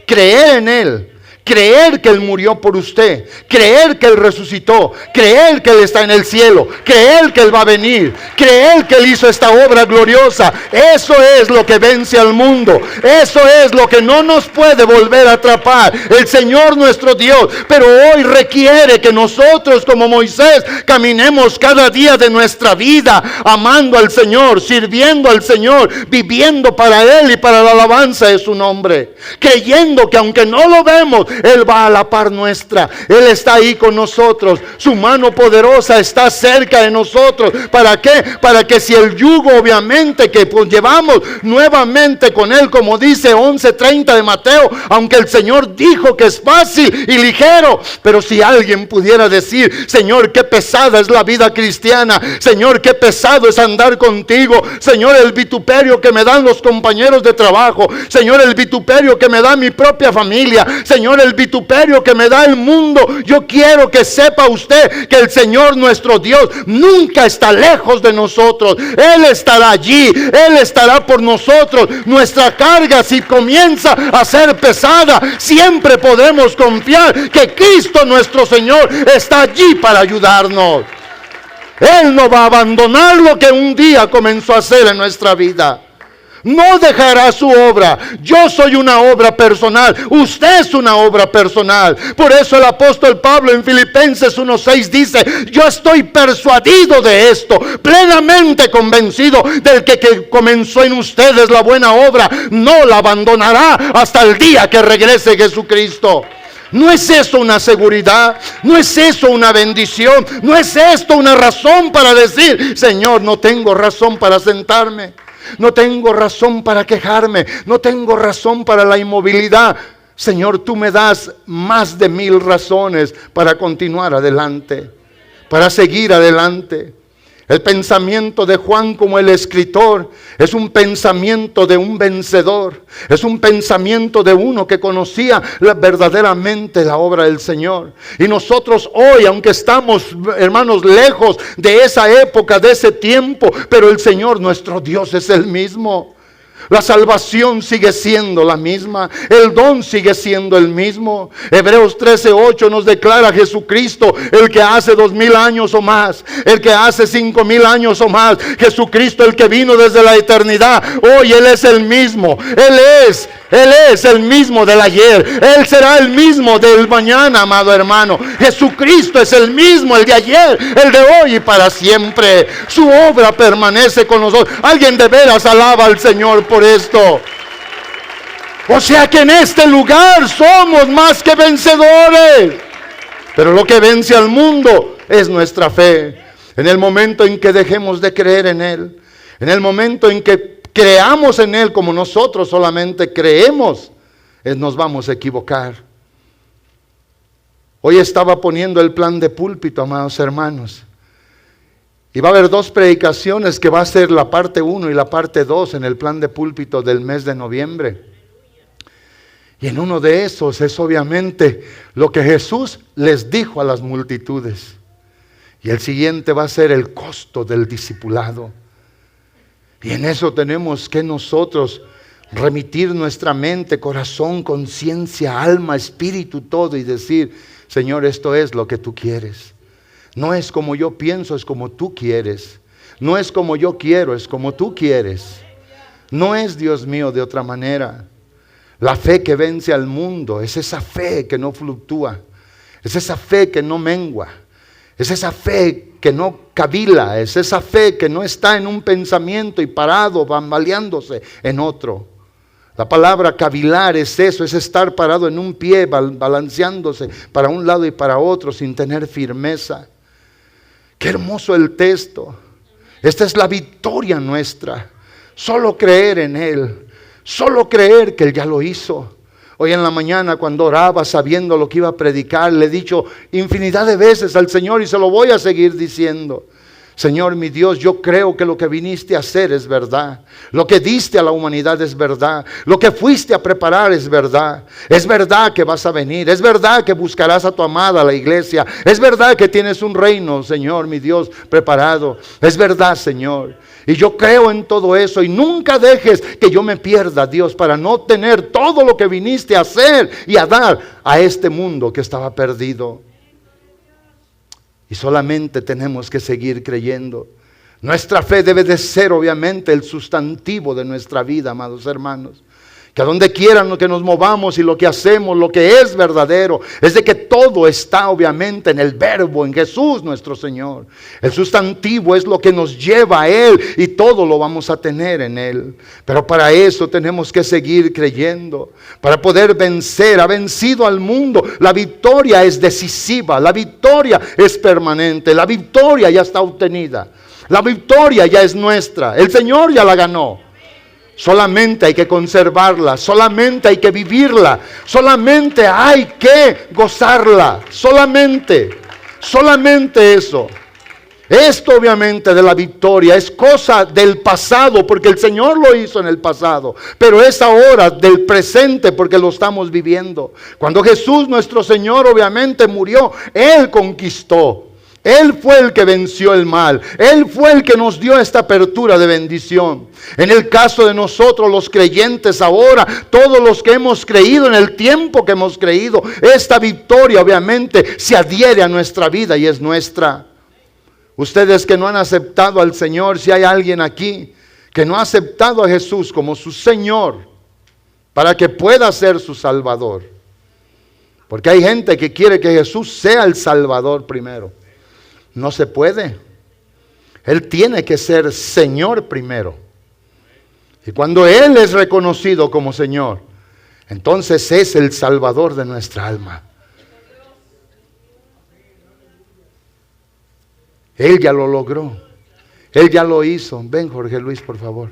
Creer en Él, creer que Él murió por usted, creer que Él resucitó, creer que Él está en el cielo, creer que Él va a venir, creer que Él hizo esta obra gloriosa. Eso es lo que vence al mundo. Eso es lo que no nos puede volver a atrapar el Señor nuestro Dios. Pero hoy requiere que nosotros, como Moisés, caminemos cada día de nuestra vida amando al Señor, sirviendo al Señor, viviendo para Él y para la alabanza de su nombre, creyendo que aunque no lo vemos, Él va a la par nuestra. Él está ahí con nosotros. Su mano poderosa está cerca de nosotros. ¿Para qué? Para que si el yugo obviamente que pues llevamos nuevamente con Él, como dice 11:30 de Mateo, aunque el Señor dijo que es fácil y ligero, pero si alguien pudiera decir: Señor, qué pesada es la vida cristiana, Señor, qué pesado es andar contigo, Señor, el vituperio que me dan los compañeros de trabajo, Señor, el vituperio que me da mi propia familia, Señor, el vituperio que me da el mundo. Yo quiero que sepa usted que el Señor nuestro Dios nunca está lejos de nosotros. Él estará allí, Él estará por nosotros. Nuestra carga, si comienza a ser pesada, siempre podemos confiar que Cristo nuestro Señor está allí para ayudarnos. Él no va a abandonar lo que un día comenzó a hacer en nuestra vida. No dejará su obra. Yo soy una obra personal. Usted es una obra personal. Por eso el apóstol Pablo en Filipenses 1:6 dice: yo estoy persuadido de esto, plenamente convencido del que comenzó en ustedes la buena obra, no la abandonará hasta el día que regrese Jesucristo. ¿No es eso una seguridad? ¿No es eso una bendición? ¿No es esto una razón para decir: Señor, no tengo razón para sentarme, no tengo razón para quejarme, no tengo razón para la inmovilidad? Señor, tú me das más de 1000 razones para continuar adelante, para seguir adelante. El pensamiento de Juan como el escritor es un pensamiento de un vencedor. Es un pensamiento de uno que conocía verdaderamente la obra del Señor. Y nosotros hoy, aunque estamos, hermanos, lejos de esa época, de ese tiempo, pero el Señor nuestro Dios es el mismo. La salvación sigue siendo la misma. El don sigue siendo el mismo. Hebreos 13:8 nos declara: Jesucristo, el que hace 2000 años o más, el que hace 5000 años o más, Jesucristo, el que vino desde la eternidad, hoy Él es el mismo. Él es el mismo del ayer. Él será el mismo del mañana, amado hermano. Jesucristo es el mismo, el de ayer, el de hoy y para siempre. Su obra permanece con nosotros. Alguien de veras alaba al Señor por esto. O sea que en este lugar somos más que vencedores. Pero lo que vence al mundo es nuestra fe. En el momento en que dejemos de creer en Él, en el momento en que creamos en Él como nosotros solamente creemos, nos vamos a equivocar. Hoy estaba poniendo el plan de púlpito, amados hermanos. Y va a haber 2 predicaciones que va a ser la parte 1 y la parte 2 en el plan de púlpito del mes de noviembre. Y en uno de esos es obviamente lo que Jesús les dijo a las multitudes. Y el siguiente va a ser el costo del discipulado. Y en eso tenemos que nosotros remitir nuestra mente, corazón, conciencia, alma, espíritu, todo, y decir: Señor, esto es lo que tú quieres. No es como yo pienso, es como tú quieres. No es como yo quiero, es como tú quieres. No es, Dios mío, de otra manera. La fe que vence al mundo es esa fe que no fluctúa. Es esa fe que no mengua. Es esa fe que no cavila, es esa fe que no está en un pensamiento y parado, bambaleándose en otro. La palabra cavilar es eso, es estar parado en un pie, balanceándose para un lado y para otro sin tener firmeza. Qué hermoso el texto. Esta es la victoria nuestra. Solo creer en Él, solo creer que Él ya lo hizo. Hoy en la mañana cuando oraba sabiendo lo que iba a predicar, le he dicho infinidad de veces al Señor y se lo voy a seguir diciendo. Señor mi Dios, yo creo que lo que viniste a hacer es verdad. Lo que diste a la humanidad es verdad. Lo que fuiste a preparar es verdad. Es verdad que vas a venir. Es verdad que buscarás a tu amada, la iglesia. Es verdad que tienes un reino, Señor mi Dios, preparado. Es verdad, Señor. Y yo creo en todo eso. Y nunca dejes que yo me pierda, Dios, para no tener todo lo que viniste a hacer y a dar a este mundo que estaba perdido. Y solamente tenemos que seguir creyendo. Nuestra fe debe de ser obviamente el sustantivo de nuestra vida, amados hermanos. Que a donde quieran que nos movamos y lo que hacemos, lo que es verdadero, es de que todo está obviamente en el verbo, en Jesús nuestro Señor. El sustantivo es lo que nos lleva a Él y todo lo vamos a tener en Él. Pero para eso tenemos que seguir creyendo. Para poder vencer, ha vencido al mundo. La victoria es decisiva, la victoria es permanente, la victoria ya está obtenida. La victoria ya es nuestra, el Señor ya la ganó. Solamente hay que conservarla, solamente hay que vivirla, solamente hay que gozarla, solamente eso. Esto obviamente de la victoria es cosa del pasado porque el Señor lo hizo en el pasado, pero es ahora del presente porque lo estamos viviendo. Cuando Jesús nuestro Señor obviamente murió, Él conquistó. Él fue el que venció el mal. Él fue el que nos dio esta apertura de bendición. En el caso de nosotros los creyentes ahora, todos los que hemos creído en el tiempo que hemos creído, esta victoria obviamente se adhiere a nuestra vida y es nuestra. Ustedes que no han aceptado al Señor, si hay alguien aquí que no ha aceptado a Jesús como su Señor, para que pueda ser su Salvador. Porque hay gente que quiere que Jesús sea el Salvador primero. No se puede. Él tiene que ser Señor primero. Y cuando Él es reconocido como Señor, entonces es el Salvador de nuestra alma. Él ya lo logró. Él ya lo hizo. Ven, Jorge Luis, por favor.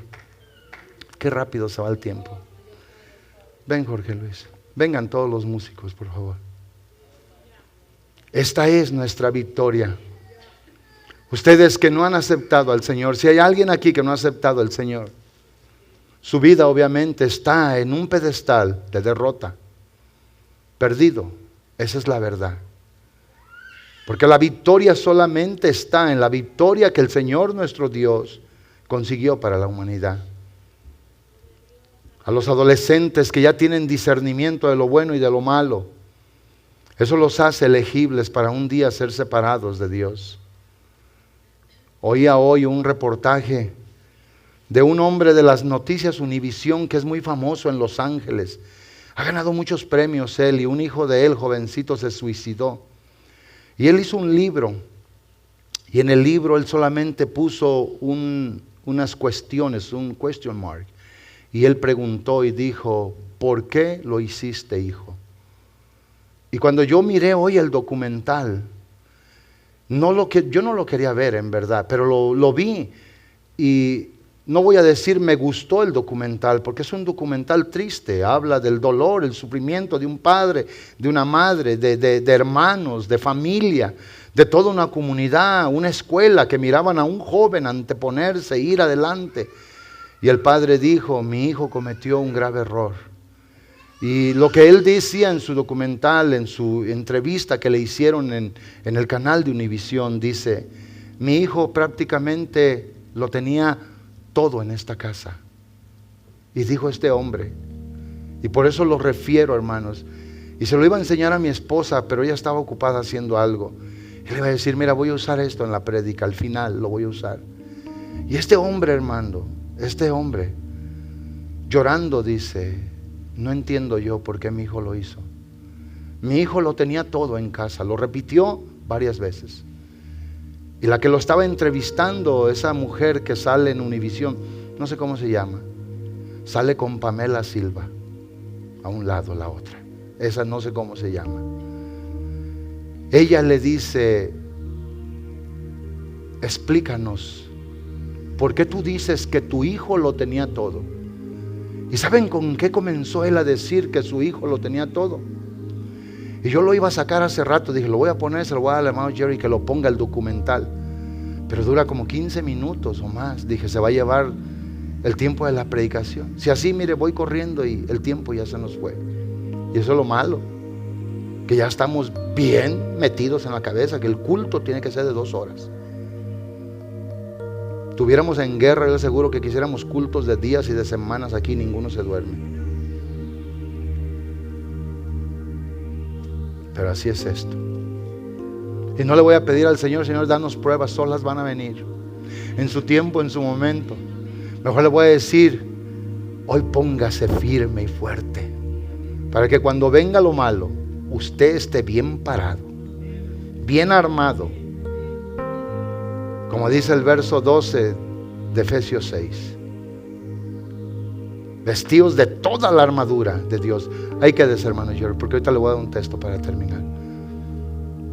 Qué rápido se va el tiempo. Ven, Jorge Luis. Vengan todos los músicos, por favor. Esta es nuestra victoria. Ustedes que no han aceptado al Señor, si hay alguien aquí que no ha aceptado al Señor, su vida obviamente está en un pedestal de derrota, perdido. Esa es la verdad. Porque la victoria solamente está en la victoria que el Señor nuestro Dios consiguió para la humanidad. A los adolescentes que ya tienen discernimiento de lo bueno y de lo malo, eso los hace elegibles para un día ser separados de Dios. Oía hoy un reportaje de un hombre de las noticias Univisión que es muy famoso en Los Ángeles. Ha ganado muchos premios él y un hijo de él, jovencito, se suicidó. Y él hizo un libro y en el libro él solamente puso unas cuestiones, un question mark. Y él preguntó y dijo, ¿por qué lo hiciste, hijo? Y cuando yo miré hoy el documental, yo no lo quería ver en verdad, pero lo vi y no voy a decir me gustó el documental, porque es un documental triste, habla del dolor, el sufrimiento de un padre, de una madre, de hermanos, de familia, de toda una comunidad, una escuela que miraban a un joven anteponerse, ir adelante. Y el padre dijo, mi hijo cometió un grave error. Y lo que él decía en su documental, en su entrevista que le hicieron en el canal de Univisión, dice, mi hijo prácticamente lo tenía todo en esta casa. Y dijo este hombre, y por eso lo refiero, hermanos, y se lo iba a enseñar a mi esposa, pero ella estaba ocupada haciendo algo. Y le iba a decir, mira, voy a usar esto en la prédica, al final lo voy a usar. Y este hombre, hermano, este hombre, llorando dice, no entiendo yo por qué mi hijo lo hizo. Mi hijo lo tenía todo en casa, lo repitió varias veces. Y la que lo estaba entrevistando, esa mujer que sale en Univisión, no sé cómo se llama, sale con Pamela Silva, a un lado la otra, esa no sé cómo se llama. Ella le dice: explícanos, ¿por qué tú dices que tu hijo lo tenía todo? ¿Y saben con qué comenzó él a decir que su hijo lo tenía todo? Y yo lo iba a sacar hace rato, dije, lo voy a poner, se lo voy a dar al hermano Jerry que lo ponga el documental. Pero dura como 15 minutos o más. Dije, se va a llevar el tiempo de la predicación. Si así, mire, voy corriendo y el tiempo ya se nos fue. Y eso es lo malo, que ya estamos bien metidos en la cabeza, que el culto tiene que ser de 2 horas. Tuviéramos en guerra, yo seguro que quisiéramos cultos de días y de semanas. Aquí ninguno se duerme. Pero así es esto. Y no le voy a pedir al Señor, Señor, danos pruebas, solas van a venir. En su tiempo, en su momento. Mejor le voy a decir, hoy póngase firme y fuerte, para que cuando venga lo malo, usted esté bien parado, bien armado. Como dice el verso 12 de Efesios 6. Vestidos de toda la armadura de Dios. Hay que decir, hermano Jerry, porque ahorita le voy a dar un texto para terminar.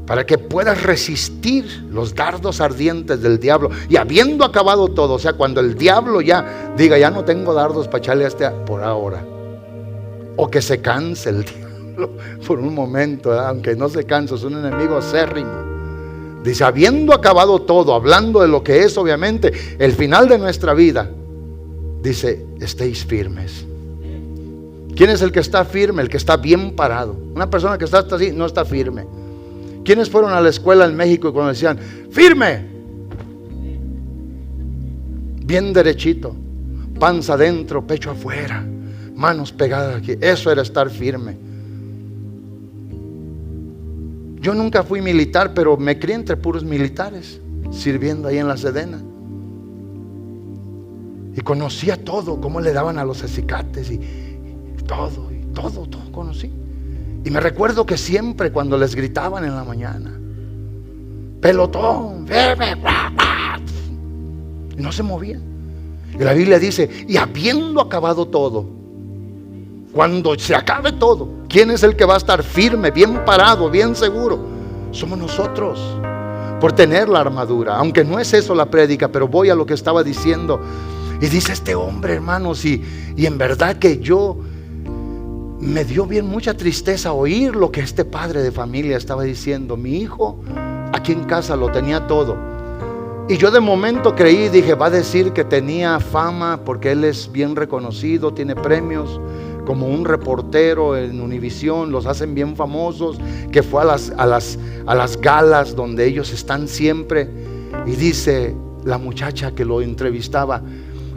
Para que puedas resistir los dardos ardientes del diablo. Y habiendo acabado todo, o sea, cuando el diablo ya diga, ya no tengo dardos para echarle a este por ahora. O que se canse el diablo por un momento, aunque no se canse, es un enemigo acérrimo. Dice, habiendo acabado todo, hablando de lo que es obviamente el final de nuestra vida. Dice, estéis firmes. ¿Quién es el que está firme? El que está bien parado. Una persona que está así no está firme. ¿Quiénes fueron a la escuela en México y cuando decían, firme? Bien derechito, panza adentro, pecho afuera, manos pegadas aquí. Eso era estar firme. Yo nunca fui militar, pero me crié entre puros militares, sirviendo ahí en la Sedena. Y conocía todo, cómo le daban a los acicates y todo conocí. Y me recuerdo que siempre cuando les gritaban en la mañana, pelotón, firme, y no se movían. Y la Biblia dice, y habiendo acabado todo, cuando se acabe todo, ¿quién es el que va a estar firme, bien parado, bien seguro? Somos nosotros, por tener la armadura. Aunque no es eso la prédica, pero voy a lo que estaba diciendo. Y dice este hombre, hermanos, y en verdad que yo me dio bien mucha tristeza oír lo que este padre de familia estaba diciendo. Mi hijo aquí en casa lo tenía todo. Y yo de momento creí, dije, va a decir que tenía fama porque él es bien reconocido, tiene premios, como un reportero en Univisión, los hacen bien famosos, que fue a las galas donde ellos están siempre. Y dice la muchacha que lo entrevistaba,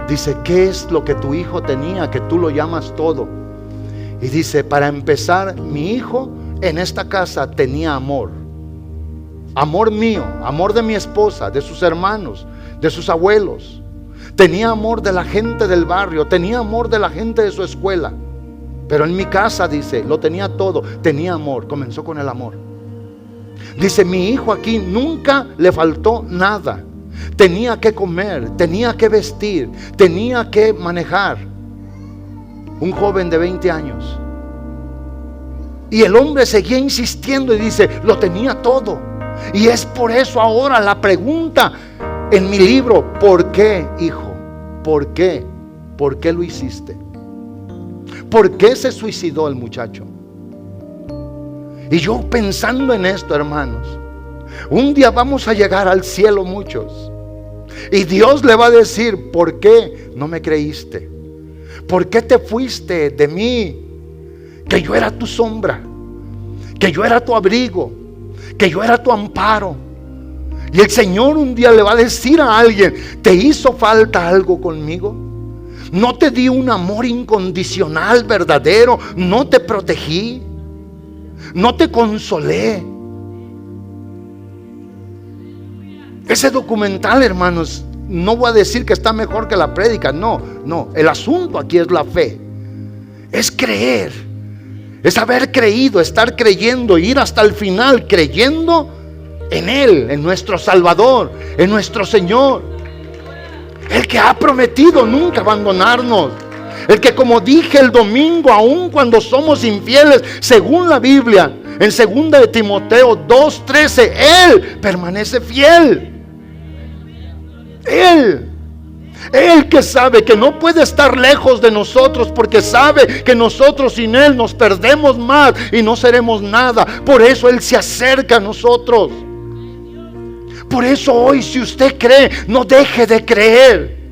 dice, ¿qué es lo que tu hijo tenía que tú lo llamas todo? Y dice, para empezar, mi hijo en esta casa tenía amor. Amor mío, amor de mi esposa, de sus hermanos, de sus abuelos. Tenía amor de la gente del barrio, tenía amor de la gente de su escuela. Pero en mi casa, dice, lo tenía todo, tenía amor. Comenzó con el amor. Dice, mi hijo aquí nunca le faltó nada. Tenía que comer, tenía que vestir, tenía que manejar. Un joven de 20 años. Y el hombre seguía insistiendo y dice, lo tenía todo. Y es por eso ahora la pregunta en mi libro, ¿por qué, hijo? ¿Por qué? ¿Por qué lo hiciste? ¿Por qué se suicidó el muchacho? Y yo pensando en esto, hermanos, un día vamos a llegar al cielo muchos. Y Dios le va a decir, ¿por qué no me creíste? ¿Por qué te fuiste de mí? Que yo era tu sombra, que yo era tu abrigo, que yo era tu amparo. Y el Señor un día le va a decir a alguien, ¿te hizo falta algo conmigo? ¿No te di un amor incondicional, verdadero? ¿No te protegí? ¿No te consolé? Ese documental, hermanos, no voy a decir que está mejor que la prédica. No, el asunto aquí es la fe. Es creer. Es haber creído, estar creyendo, ir hasta el final creyendo en Él, en nuestro Salvador, en nuestro Señor. El que ha prometido nunca abandonarnos. El que, como dije el domingo, aun cuando somos infieles, según la Biblia, en 2 de Timoteo 2:13, Él permanece fiel. Él que sabe que no puede estar lejos de nosotros, porque sabe que nosotros sin Él nos perdemos más y no seremos nada. Por eso Él se acerca a nosotros. Por eso hoy, si usted cree, no deje de creer.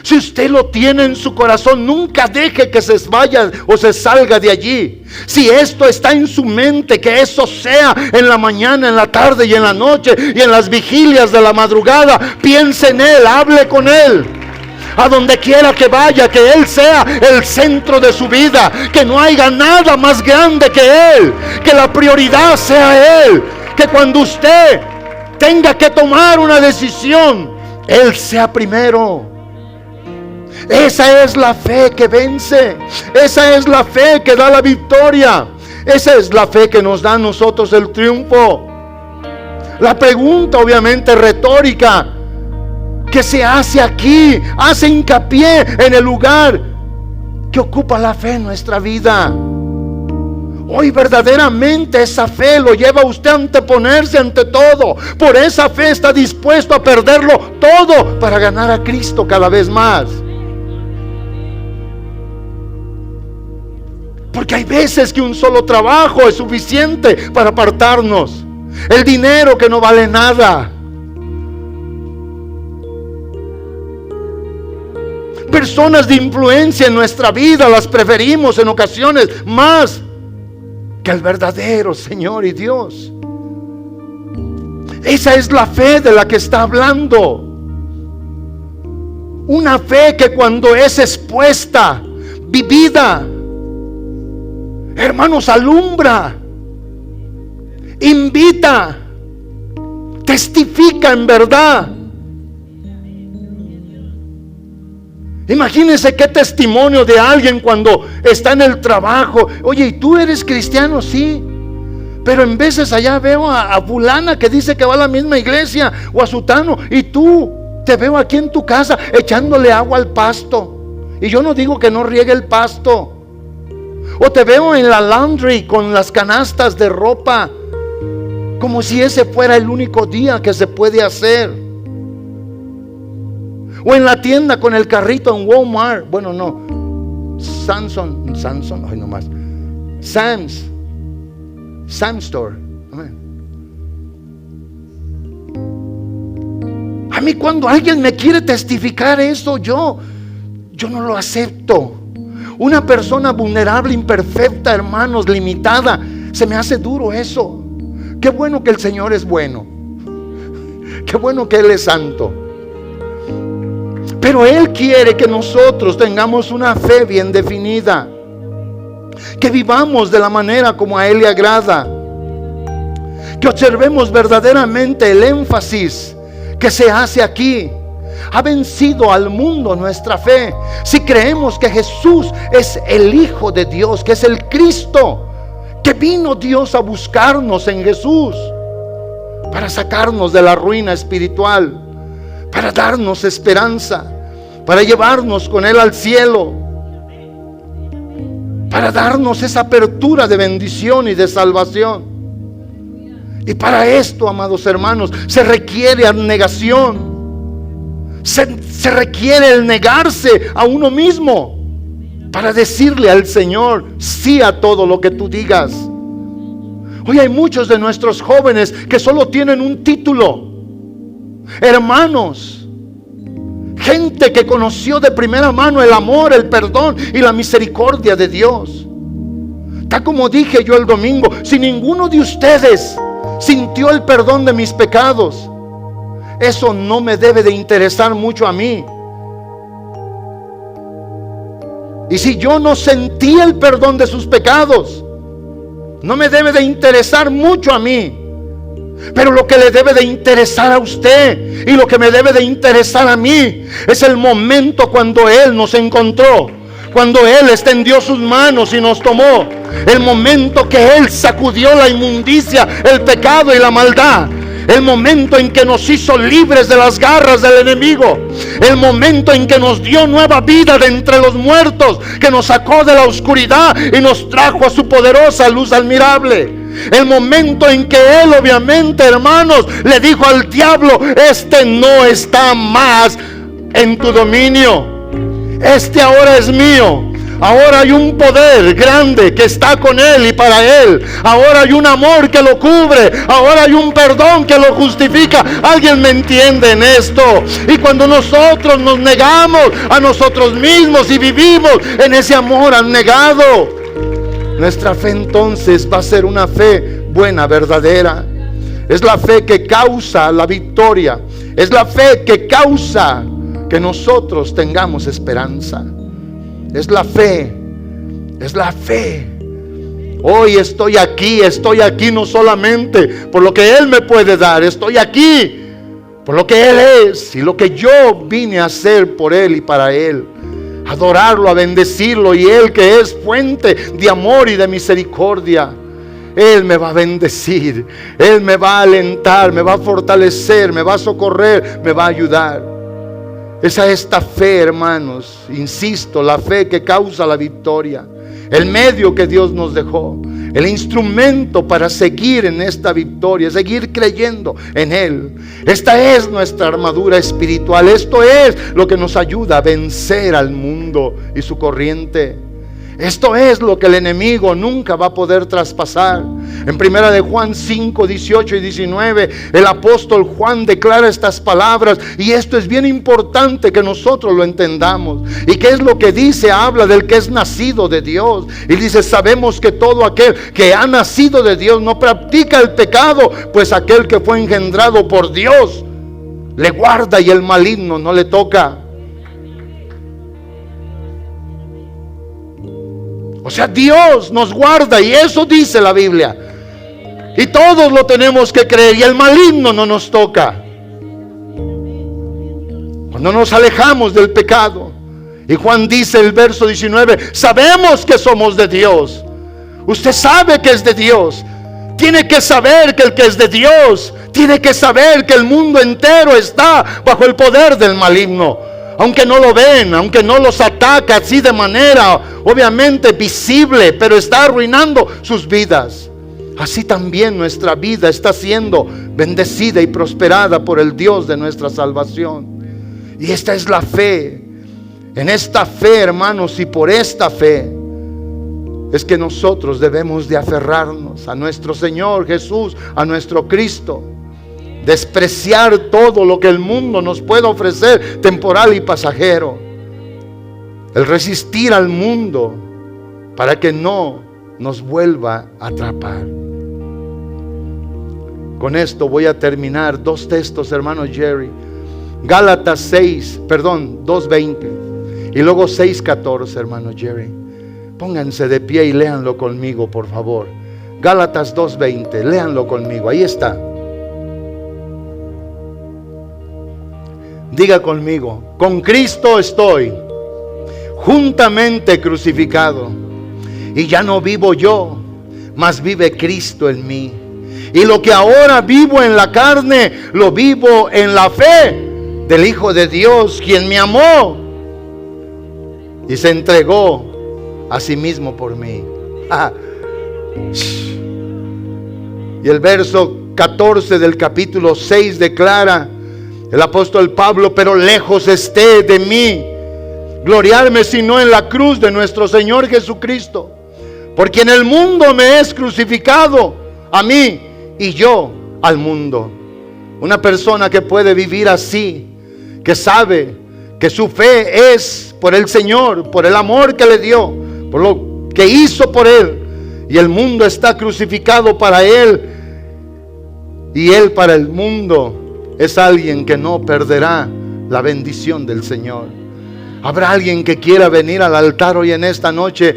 Si usted lo tiene en su corazón, nunca deje que se vaya o se salga de allí. Si esto está en su mente, que eso sea en la mañana, en la tarde y en la noche y en las vigilias de la madrugada. Piense en Él, hable con Él. A donde quiera que vaya, que Él sea el centro de su vida. Que no haya nada más grande que Él. Que la prioridad sea Él. Que cuando usted tenga que tomar una decisión, Él sea primero. Esa es la fe que vence. Esa es la fe que da la victoria. Esa es la fe que nos da a nosotros el triunfo. La pregunta, obviamente retórica, que se hace aquí, hace hincapié en el lugar que ocupa la fe en nuestra vida. Hoy verdaderamente esa fe lo lleva a usted a anteponerse ante todo. Por esa fe está dispuesto a perderlo todo para ganar a Cristo cada vez más. Porque hay veces que un solo trabajo es suficiente para apartarnos. El dinero que no vale nada. Personas de influencia en nuestra vida las preferimos en ocasiones más que al verdadero Señor y Dios. Esa es la fe de la que está hablando. Una fe que cuando es expuesta, vivida, hermanos, alumbra, invita, testifica en verdad. Imagínense qué testimonio de alguien cuando está en el trabajo. Oye, ¿y tú eres cristiano? Sí, pero en veces allá veo a fulana que dice que va a la misma iglesia, o a sutano, y tú te veo aquí en tu casa echándole agua al pasto. Y yo no digo que no riegue el pasto. O te veo en la laundry con las canastas de ropa, como si ese fuera el único día que se puede hacer. O en la tienda con el carrito en Walmart. Bueno, no, Samson, ay, no más. Sam's Store. A mí cuando alguien me quiere testificar eso, yo no lo acepto. Una persona vulnerable, imperfecta, hermanos, limitada, se me hace duro eso. Qué bueno que el Señor es bueno. Qué bueno que Él es santo. Pero Él quiere que nosotros tengamos una fe bien definida. Que vivamos de la manera como a Él le agrada. Que observemos verdaderamente el énfasis que se hace aquí. Ha vencido al mundo nuestra fe. Si creemos que Jesús es el Hijo de Dios, que es el Cristo, que vino Dios a buscarnos en Jesús para sacarnos de la ruina espiritual, para darnos esperanza, para llevarnos con Él al cielo, para darnos esa apertura de bendición y de salvación. Y para esto, amados hermanos, se requiere abnegación. Se requiere el negarse a uno mismo para decirle al Señor sí a todo lo que tú digas. Hoy hay muchos de nuestros jóvenes que solo tienen un título. Hermanos, gente que conoció de primera mano el amor, el perdón y la misericordia de Dios. Tal como dije yo el domingo, si ninguno de ustedes sintió el perdón de mis pecados, eso no me debe de interesar mucho a mí. Y si yo no sentí el perdón de sus pecados, no me debe de interesar mucho a mí. Pero lo que le debe de interesar a usted y lo que me debe de interesar a mí es el momento cuando Él nos encontró, cuando Él extendió sus manos y nos tomó, el momento que Él sacudió la inmundicia, el pecado y la maldad, el momento en que nos hizo libres de las garras del enemigo, el momento en que nos dio nueva vida de entre los muertos, que nos sacó de la oscuridad y nos trajo a su poderosa luz admirable. El momento en que Él, obviamente, hermanos, le dijo al diablo: este no está más en tu dominio, este ahora es mío. Ahora hay un poder grande que está con Él y para Él. Ahora hay un amor que lo cubre. Ahora hay un perdón que lo justifica. ¿Alguien me entiende en esto? Y cuando nosotros nos negamos a nosotros mismos y vivimos en ese amor abnegado, nuestra fe entonces va a ser una fe buena, verdadera. Es la fe que causa la victoria. Es la fe que causa que nosotros tengamos esperanza. Es la fe, es la fe. Hoy estoy aquí no solamente por lo que Él me puede dar, estoy aquí por lo que Él es y lo que yo vine a hacer por Él y para Él. Adorarlo, a bendecirlo, y Él, que es fuente de amor y de misericordia, Él me va a bendecir, Él me va a alentar, me va a fortalecer, me va a socorrer, me va a ayudar. Esa es esta fe, hermanos, insisto, la fe que causa la victoria, el medio que Dios nos dejó, el instrumento para seguir en esta victoria, seguir creyendo en Él. Esta es nuestra armadura espiritual. Esto es lo que nos ayuda a vencer al mundo y su corriente. Esto es lo que el enemigo nunca va a poder traspasar. En 1 de Juan 5, 18 y 19, el apóstol Juan declara estas palabras, y esto es bien importante que nosotros lo entendamos. ¿Y qué es lo que dice? Habla del que es nacido de Dios, y dice: sabemos que todo aquel que ha nacido de Dios no practica el pecado, pues aquel que fue engendrado por Dios le guarda y el maligno no le toca. O sea, Dios nos guarda, y eso dice la Biblia. Y todos lo tenemos que creer, y el maligno no nos toca. Cuando nos alejamos del pecado. Y Juan dice, el verso 19, sabemos que somos de Dios. Usted sabe que es de Dios. Tiene que saber que el que es de Dios, tiene que saber que el mundo entero está bajo el poder del maligno. Aunque no lo ven, aunque no los ataca así de manera obviamente visible, pero está arruinando sus vidas. Así también nuestra vida está siendo bendecida y prosperada por el Dios de nuestra salvación. Y esta es la fe. En esta fe, hermanos, y por esta fe es que nosotros debemos de aferrarnos a nuestro Señor Jesús, a nuestro Cristo. Despreciar todo lo que el mundo nos puede ofrecer, temporal y pasajero. El resistir al mundo para que no nos vuelva a atrapar. Con esto voy a terminar. Dos textos, hermano Jerry. Gálatas 2:20 y luego 6:14, hermano Jerry. Pónganse de pie y léanlo conmigo, por favor. Gálatas 2:20, léanlo conmigo, ahí está. Diga conmigo: con Cristo estoy juntamente crucificado, y ya no vivo yo, mas vive Cristo en mí. Y lo que ahora vivo en la carne, lo vivo en la fe del Hijo de Dios, quien me amó y se entregó a sí mismo por mí. Y el verso 14 del capítulo 6 declara el apóstol Pablo: pero lejos esté de mí gloriarme sino en la cruz de nuestro Señor Jesucristo, porque en el mundo me es crucificado a mí y yo al mundo. Una persona que puede vivir así, que sabe que su fe es por el Señor, por el amor que le dio, por lo que hizo por él, y el mundo está crucificado para él y él para el mundo, es alguien que no perderá la bendición del Señor. Habrá alguien que quiera venir al altar hoy en esta noche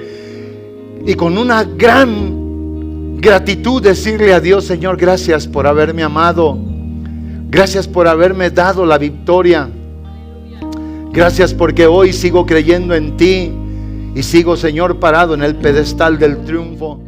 y con una gran gratitud decirle a Dios: Señor, gracias por haberme amado, gracias por haberme dado la victoria, gracias porque hoy sigo creyendo en ti y sigo, Señor, parado en el pedestal del triunfo.